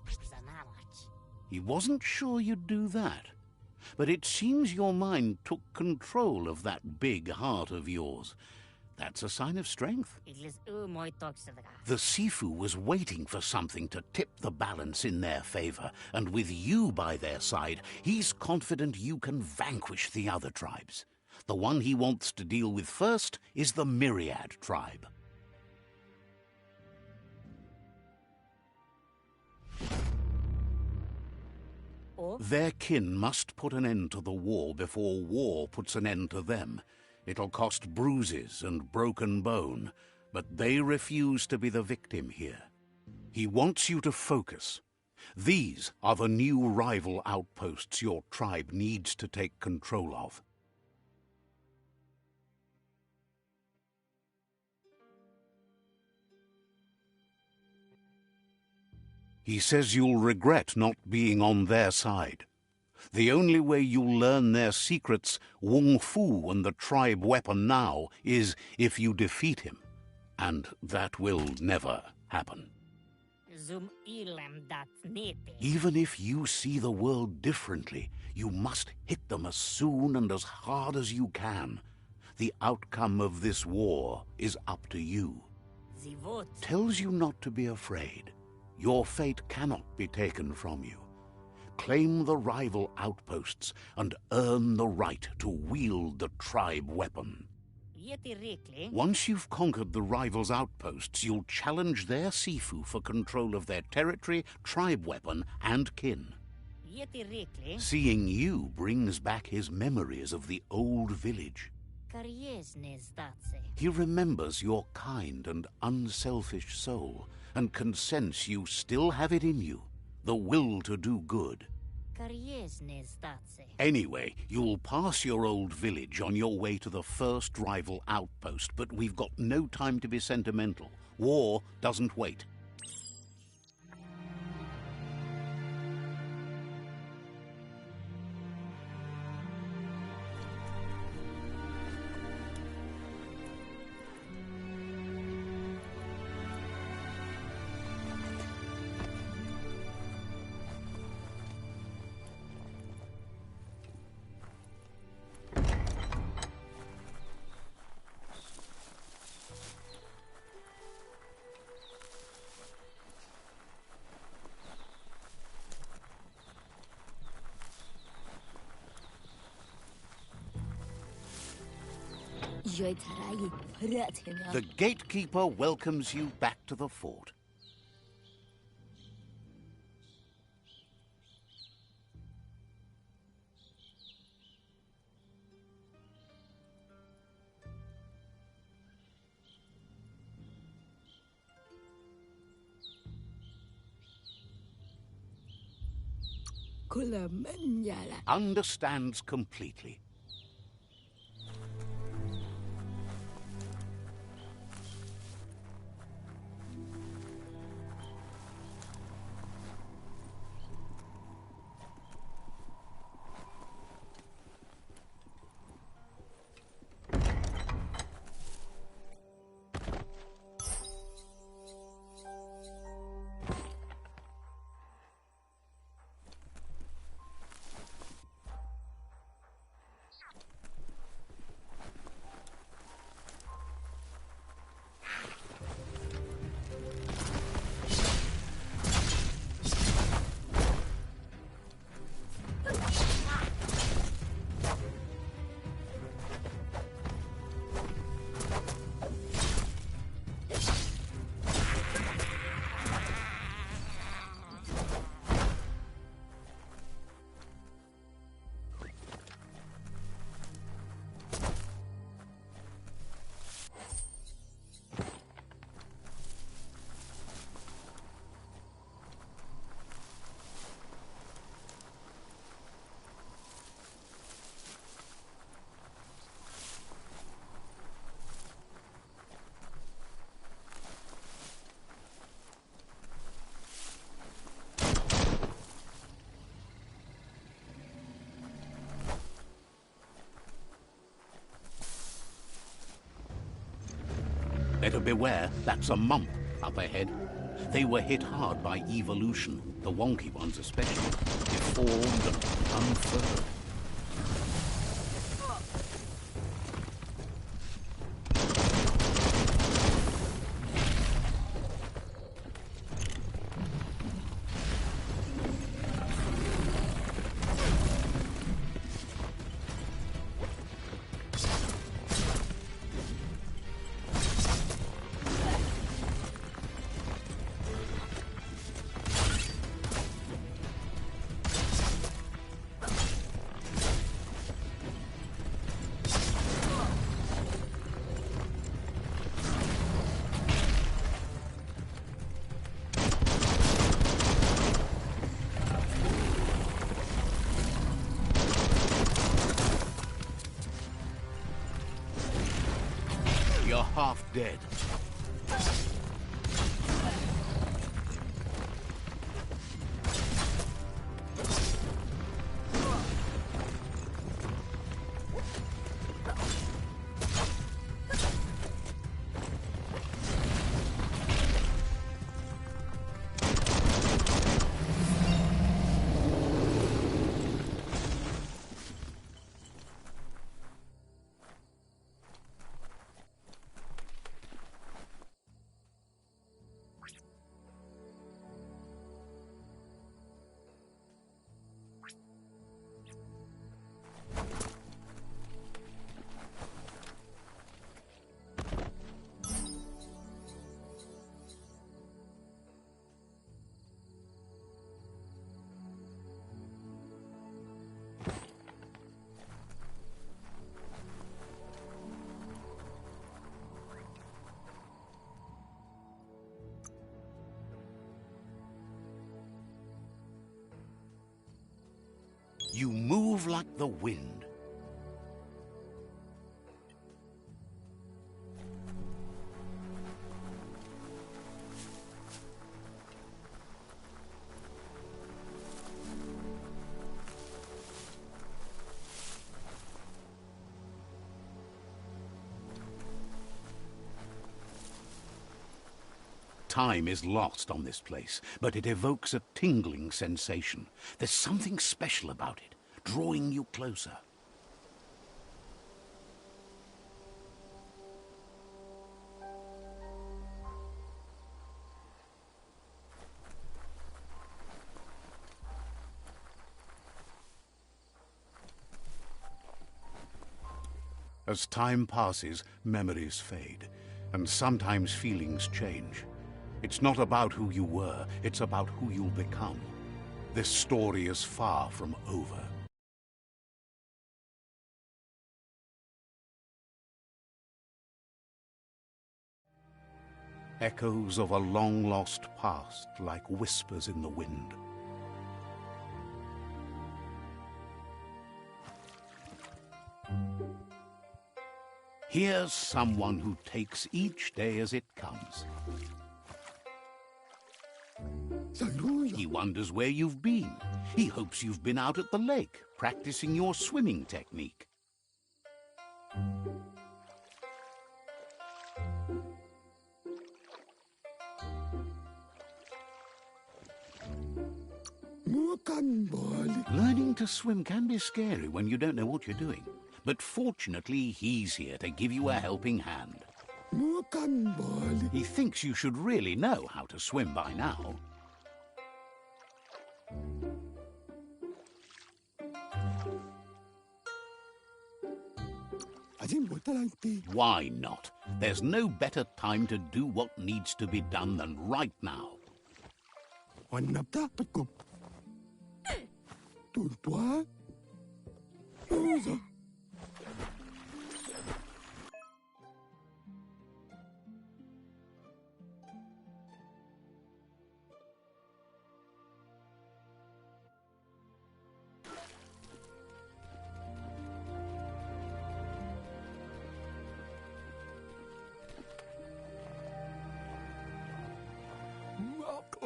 Zanamach. He wasn't sure you'd do that. But it seems your mind took control of that big heart of yours. That's a sign of strength. Iglis moy toxidra. The Sifu was waiting for something to tip the balance in their favor, and with you by their side, he's confident you can vanquish the other tribes. The one he wants to deal with first is the Myriad tribe. Oh? Their kin must put an end to the war before war puts an end to them. It'll cost bruises and broken bone, but they refuse to be the victim here. He wants you to focus. These are the new rival outposts your tribe needs to take control of. He says you'll regret not being on their side. The only way you'll learn their secrets, Wung Fu and the tribe weapon now, is if you defeat him. And that will never happen. Zum ilem dat nete. Even if you see the world differently, you must hit them as soon and as hard as you can. The outcome of this war is up to you. Zivot. Tells you not to be afraid. Your fate cannot be taken from you. Claim the rival outposts and earn the right to wield the tribe weapon. Yeti rikli. Once you've conquered the rivals' outposts, you'll challenge their Sifu for control of their territory, tribe weapon, and kin. Yeti rikli. Seeing you brings back his memories of the old village. Kariesne zdatse. He remembers your kind and unselfish soul, and can sense you still have it in you, the will to do good. Kariesne zdatse. Anyway, you'll pass your old village on your way to the first rival outpost, but we've got no time to be sentimental. War doesn't wait. The gatekeeper welcomes you back to the fort. Understands completely. Better beware, that's a mump up ahead. They were hit hard by evolution, the wonky ones especially, deformed and unfurled. You're half dead. You move like the wind. Time is lost on this place, but it evokes a tingling sensation. There's something special about it, drawing you closer. As time passes, memories fade, and sometimes feelings change. It's not about who you were, it's about who you'll become. This story is far from over. Echoes of a long-lost past, like whispers in the wind. Here's someone who takes each day as it comes. He wonders where you've been. He hopes you've been out at the lake, practicing your swimming technique. Learning to swim can be scary when you don't know what you're doing. But fortunately, he's here to give you a helping hand. He thinks you should really know how to swim by now. Why not? There's no better time to do what needs to be done than right now.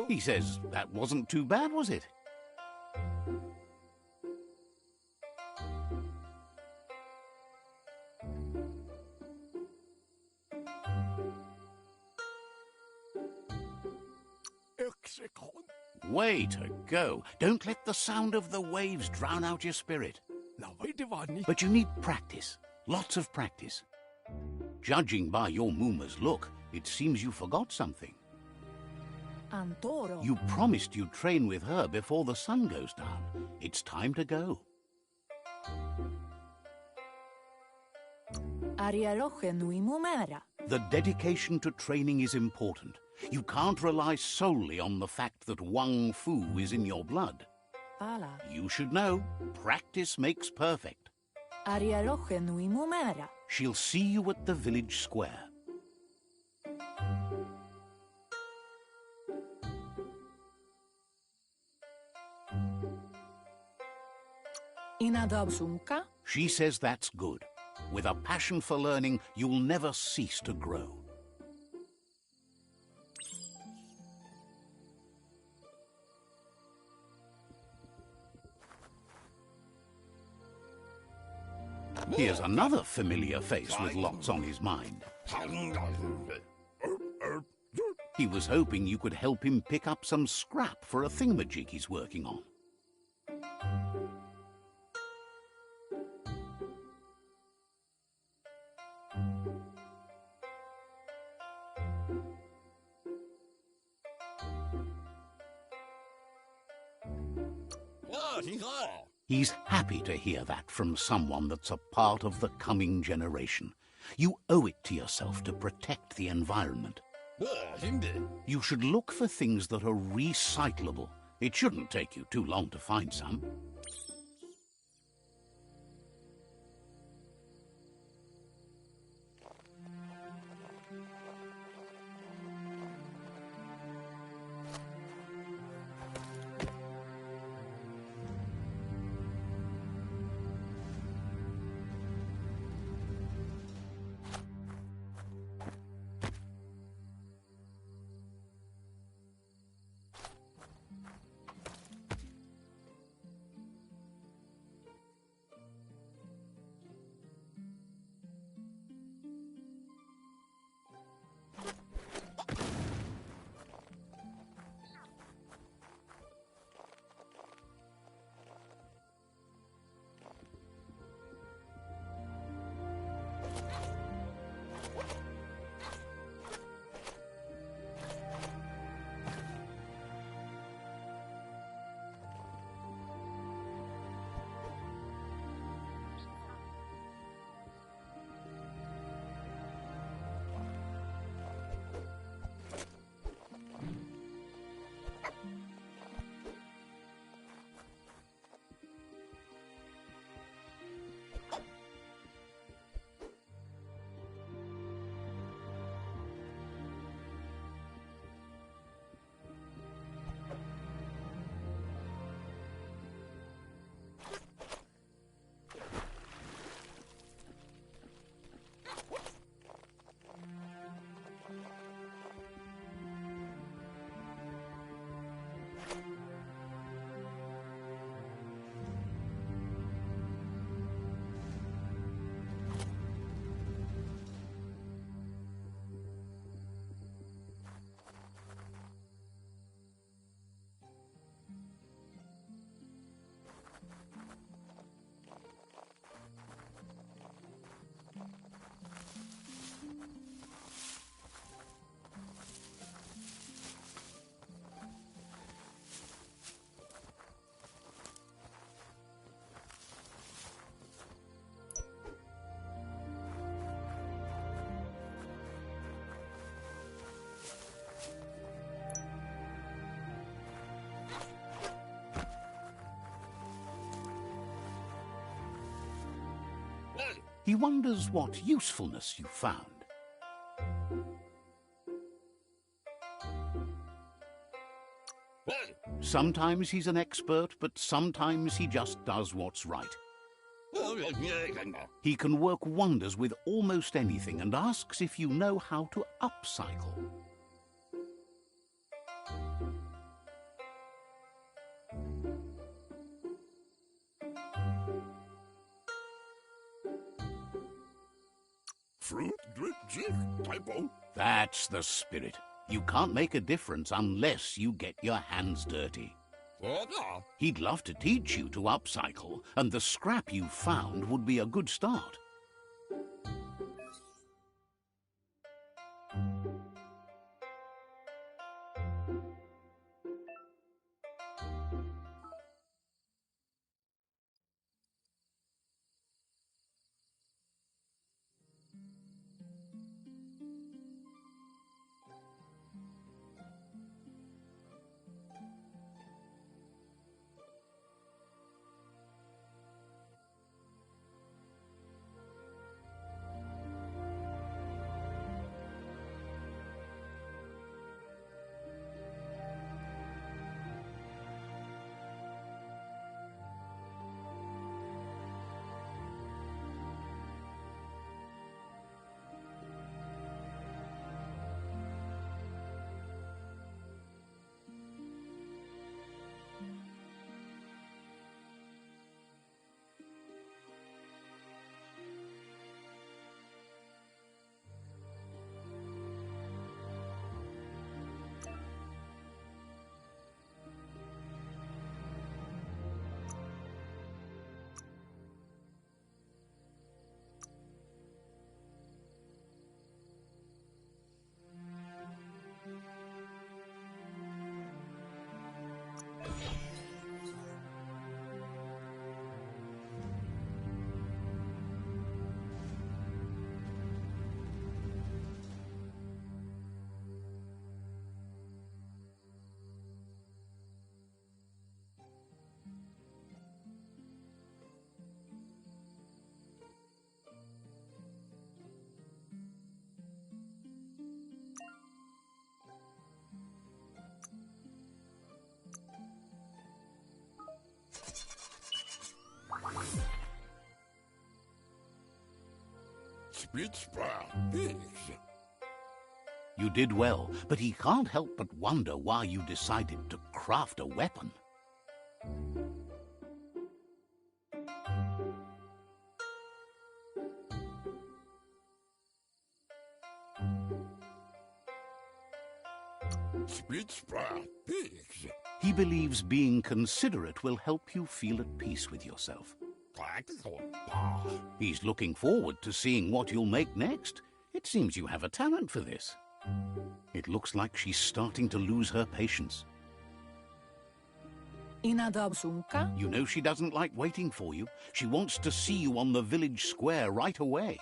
He says that wasn't too bad, was it? Way to go. Don't let the sound of the waves drown out your spirit. But you need practice. Lots of practice. Judging by your Mooma's look, it seems you forgot something. Antoro. You promised you'd train with her before the sun goes down. It's time to go. Arialoche nui mumera. The dedication to training is important. You can't rely solely on the fact that Wang Fu is in your blood. Pala. You should know, practice makes perfect. Arialoche nui mumera. She'll see you at the village square. Inadabsunka. She says that's good. With a passion for learning, you'll never cease to grow. Here's another familiar face with lots on his mind. He was hoping you could help him pick up some scrap for a thingamajig he's working on. He's happy to hear that from someone that's a part of the coming generation. You owe it to yourself to protect the environment. You should look for things that are recyclable. It shouldn't take you too long to find some. He wonders what usefulness you found. Sometimes he's an expert, but sometimes he just does what's right. He can work wonders with almost anything and asks if you know how to upcycle. That's the spirit. You can't make a difference unless you get your hands dirty. He'd love to teach you to upcycle, and the scrap you found would be a good start. You did well, but he can't help but wonder why you decided to craft a weapon. He believes being considerate will help you feel at peace with yourself. He's looking forward to seeing what you'll make next. It seems you have a talent for this. It looks like she's starting to lose her patience. Inadabsunka? You know she doesn't like waiting for you. She wants to see you on the village square right away.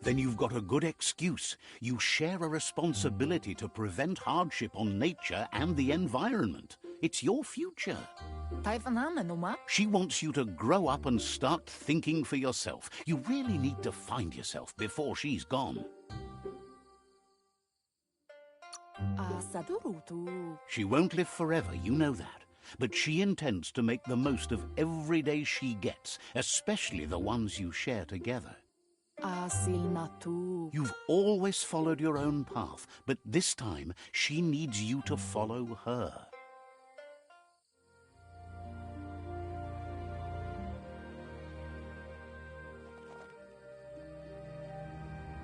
Then you've got a good excuse. You share a responsibility to prevent hardship on nature and the environment. It's your future. She wants you to grow up and start thinking for yourself. You really need to find yourself before she's gone. She won't live forever, you know that. But she intends to make the most of every day she gets, especially the ones you share together. You've always followed your own path, but this time she needs you to follow her.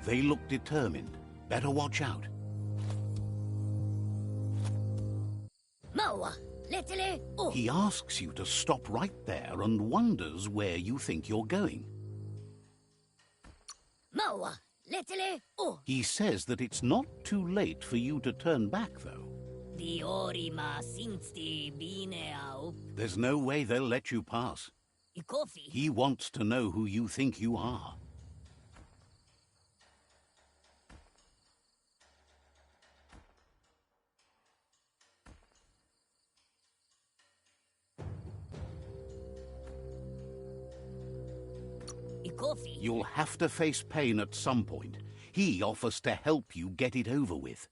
They look determined. Better watch out. He asks you to stop right there and wonders where you think you're going. He says that it's not too late for you to turn back, though. There's no way they'll let you pass. He wants to know who you think you are. You'll have to face pain at some point. He offers to help you get it over with.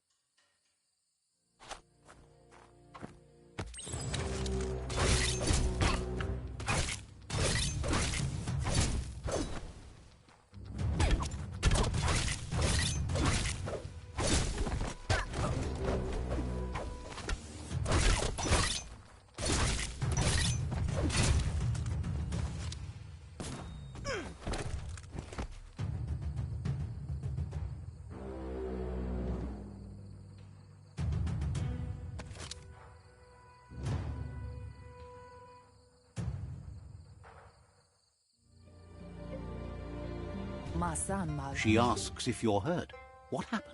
Masanmal. She asks if you're hurt. What happened?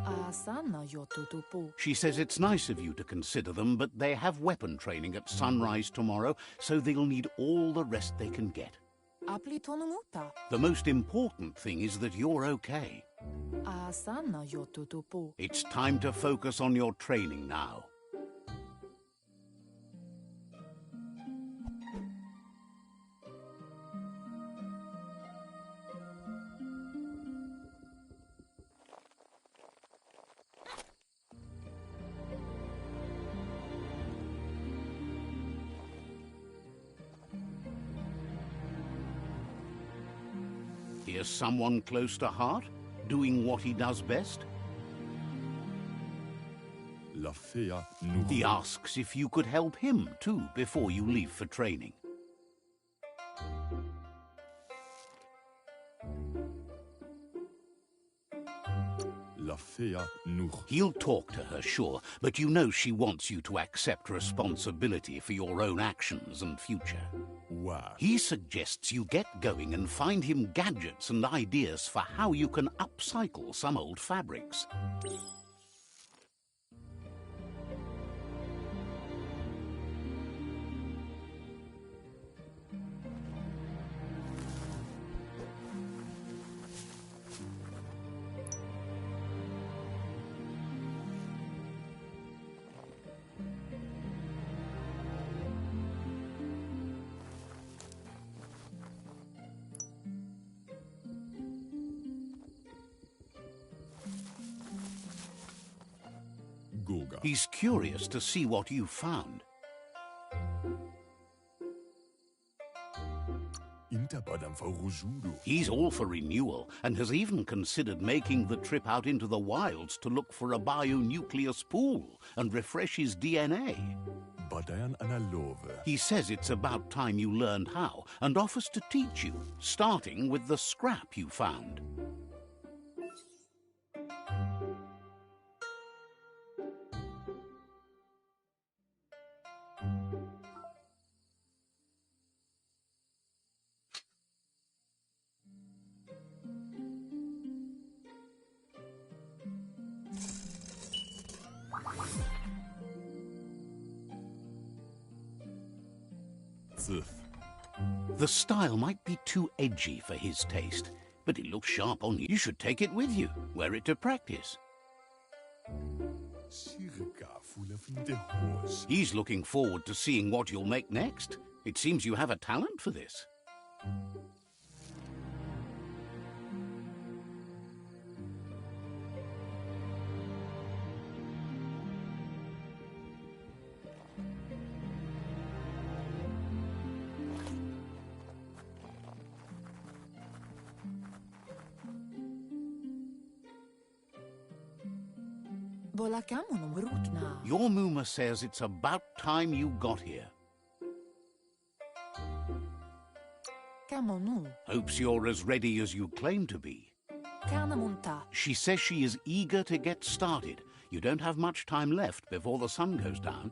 Asana yotutupu. She says it's nice of you to consider them, but they have weapon training at sunrise tomorrow, so they'll need all the rest they can get. Aplitonumuta. The most important thing is that you're okay. Asana yotutupu. It's time to focus on your training now. Here's someone close to heart, doing what he does best. La fea nous. He asks if you could help him, too, before you leave for training. La fea nous. He'll talk to her, sure, but you know she wants you to accept responsibility for your own actions and future. Wow. He suggests you get going and find him gadgets and ideas for how you can upcycle some old fabrics. Goga. He's curious to see what you found. Intabadam faurujudo. He's all for renewal and has even considered making the trip out into the wilds to look for a bionucleus pool and refresh his DNA. Badayan analove. He says it's about time you learned how and offers to teach you, starting with the scrap you found. Zif. The style might be too edgy for his taste, but it looks sharp on you. You should take it with you, wear it to practice. Circa full of the horse. He's looking forward to seeing what you'll make next. It seems you have a talent for this. Volakamunum rutna. Your Muma says it's about time you got here. Kamonu. Hopes you're as ready as you claim to be. Kanamunta. She says she is eager to get started. You don't have much time left before the sun goes down.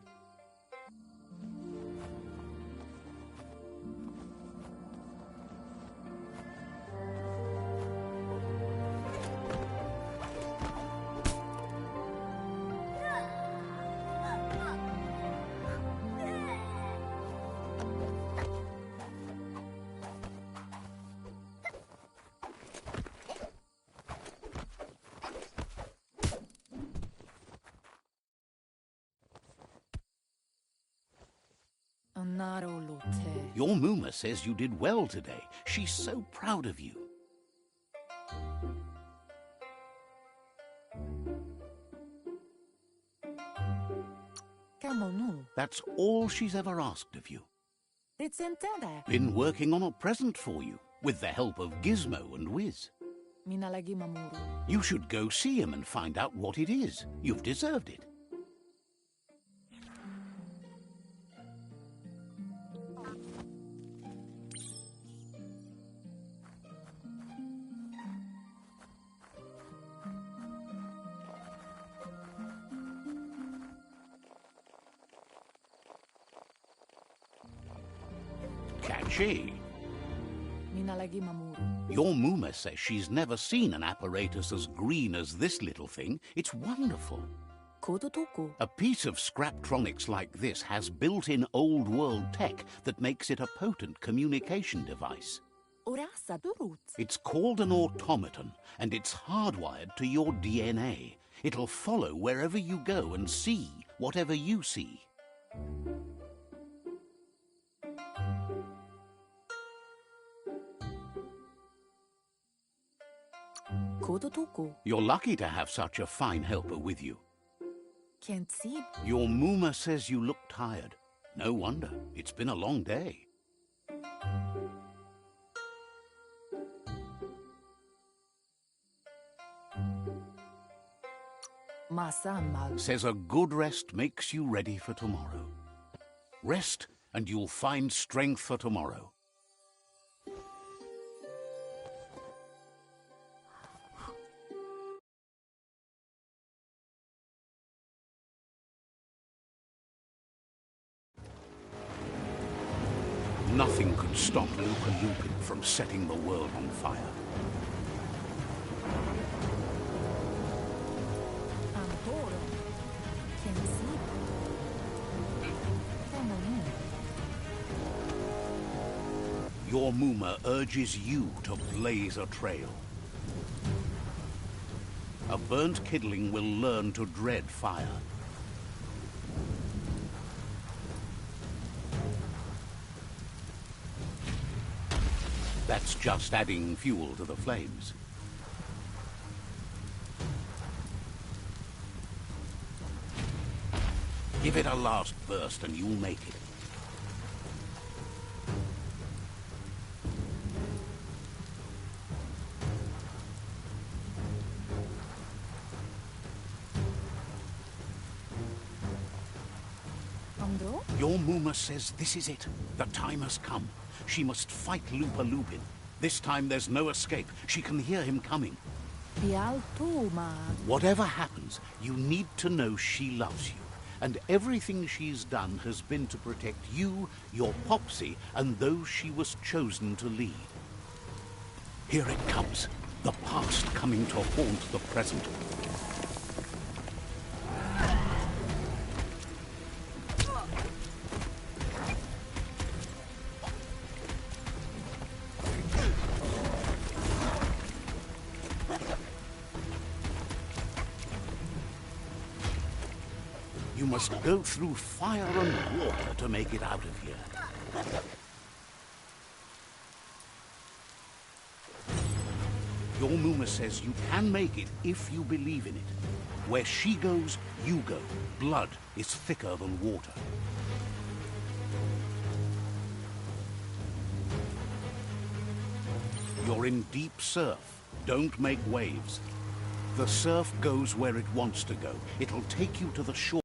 Narolote. Your Muma says you did well today. She's so proud of you. Kamonu. That's all she's ever asked of you. Ritsentede. Been working on a present for you, with the help of Gizmo and Wiz. Minalagimamuru. You should go see him and find out what it is. You've deserved it. she? Minä lagi mamuru. Your Muma says she's never seen an apparatus as green as this little thing. It's wonderful. Kototuku. A piece of Scraptronics like this has built-in old-world tech that makes it a potent communication device. Orassa turut. It's called an automaton, and it's hardwired to your DNA. It'll follow wherever you go and see whatever you see. Kototuku. You're lucky to have such a fine helper with you. Can't see. Your Muma says you look tired. No wonder. It's been a long day. Masammal. Says a good rest makes you ready for tomorrow. Rest and you'll find strength for tomorrow. Nothing could stop Lupa Lupin from setting the world on fire. Ancora. Can't see. Feminine. Your Muma urges you to blaze a trail. A burnt kidling will learn to dread fire. That's just adding fuel to the flames. Give it a last burst and you'll make it. Andro? Your Muma says this is it. The time has come. She must fight Lupa Lupin. This time there's no escape. She can hear him coming. Pialtuma. Whatever happens, you need to know she loves you. And everything she's done has been to protect you, your Popsy, and those she was chosen to lead. Here it comes. The past coming to haunt the present. You must go through fire and water to make it out of here. Your Muma says you can make it if you believe in it. Where she goes, you go. Blood is thicker than water. You're in deep surf. Don't make waves. The surf goes where it wants to go. It'll take you to the shore.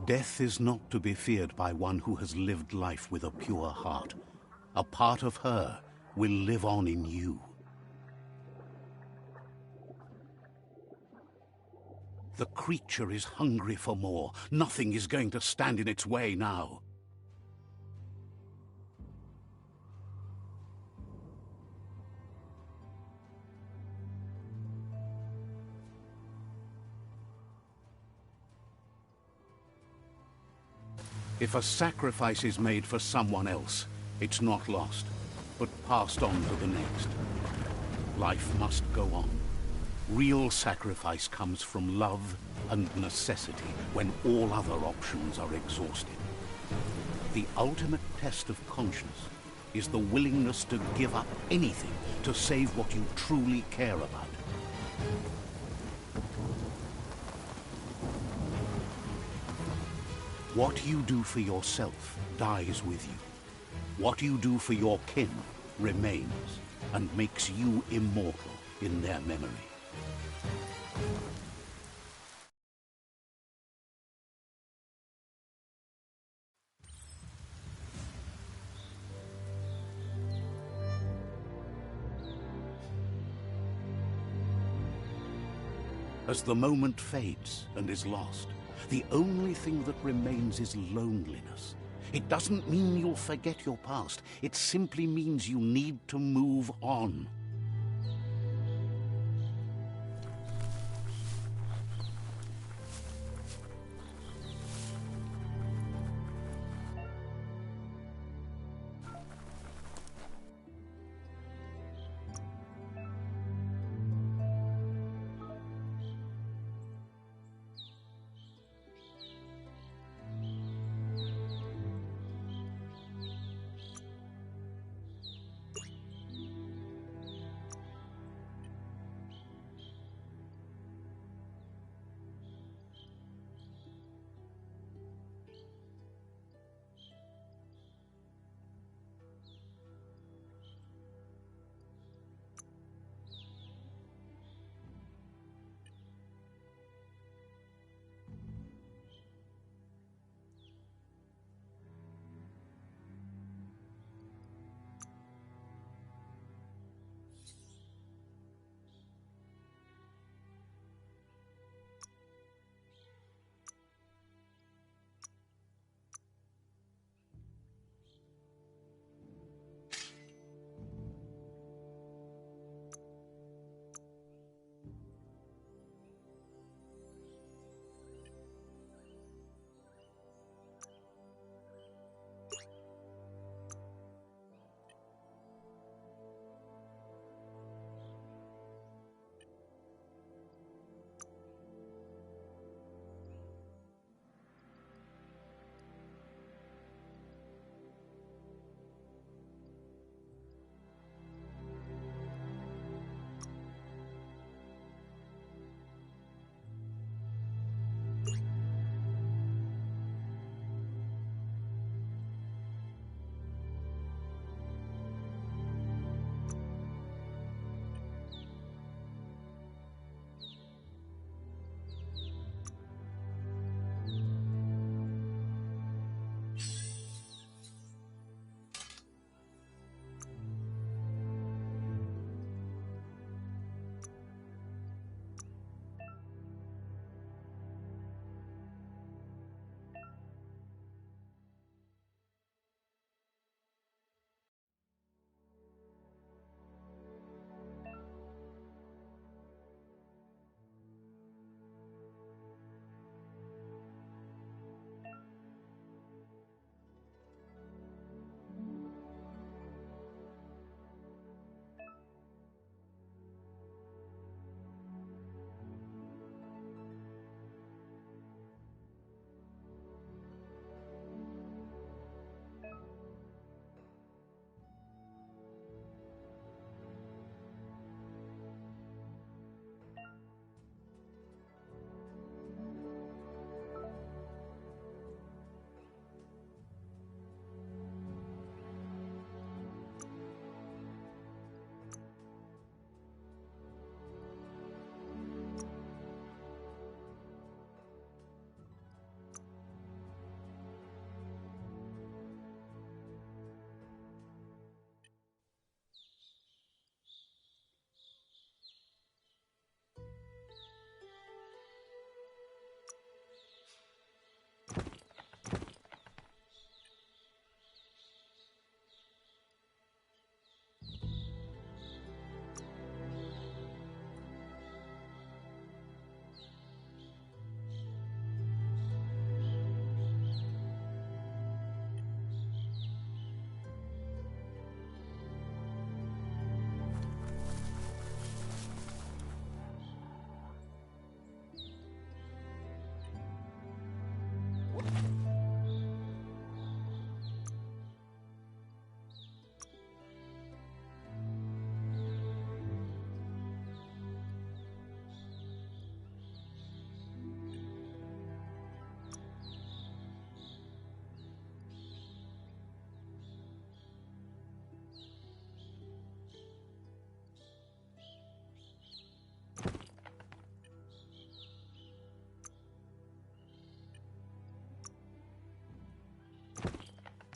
Death is not to be feared by one who has lived life with a pure heart. A part of her will live on in you. The creature is hungry for more. Nothing is going to stand in its way now. If a sacrifice is made for someone else, it's not lost, but passed on to the next. Life must go on. Real sacrifice comes from love and necessity when all other options are exhausted. The ultimate test of conscience is the willingness to give up anything to save what you truly care about. What you do for yourself dies with you. What you do for your kin remains and makes you immortal in their memory. As the moment fades and is lost, the only thing that remains is loneliness. It doesn't mean you'll forget your past. It simply means you need to move on.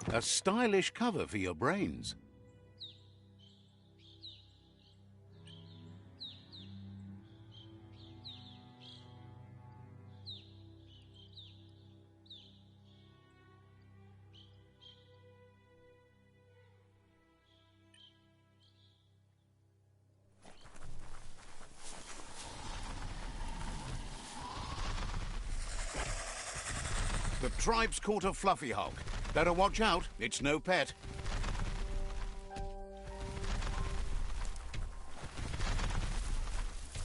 A stylish cover for your brains. The tribe's caught a fluffy hulk. Better watch out, it's no pet.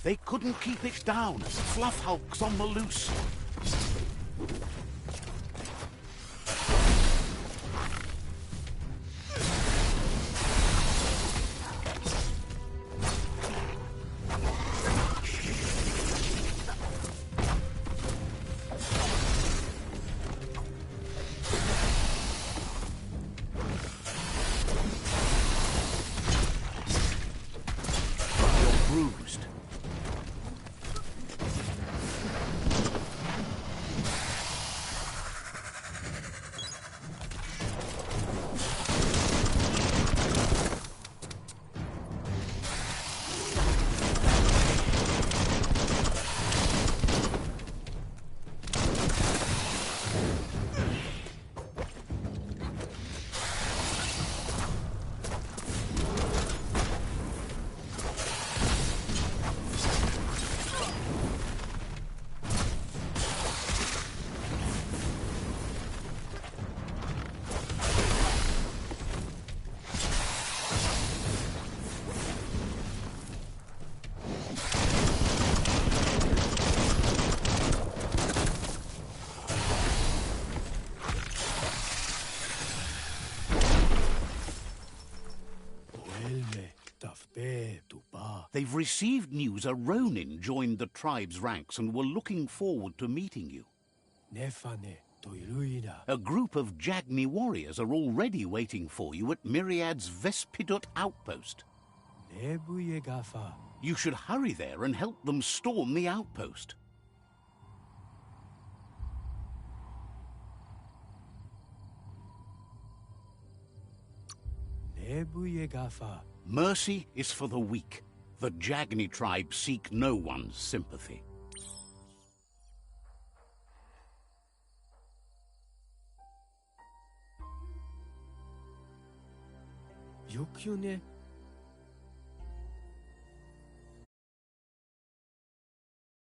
They couldn't keep it down. Fluff hulk's on the loose. Bruised. They've received news a Ronin joined the tribe's ranks and were looking forward to meeting you. A group of Jagni warriors are already waiting for you at Myriad's Vespidut outpost. You should hurry there and help them storm the outpost. Mercy is for the weak. The Jagni tribe seek no one's sympathy.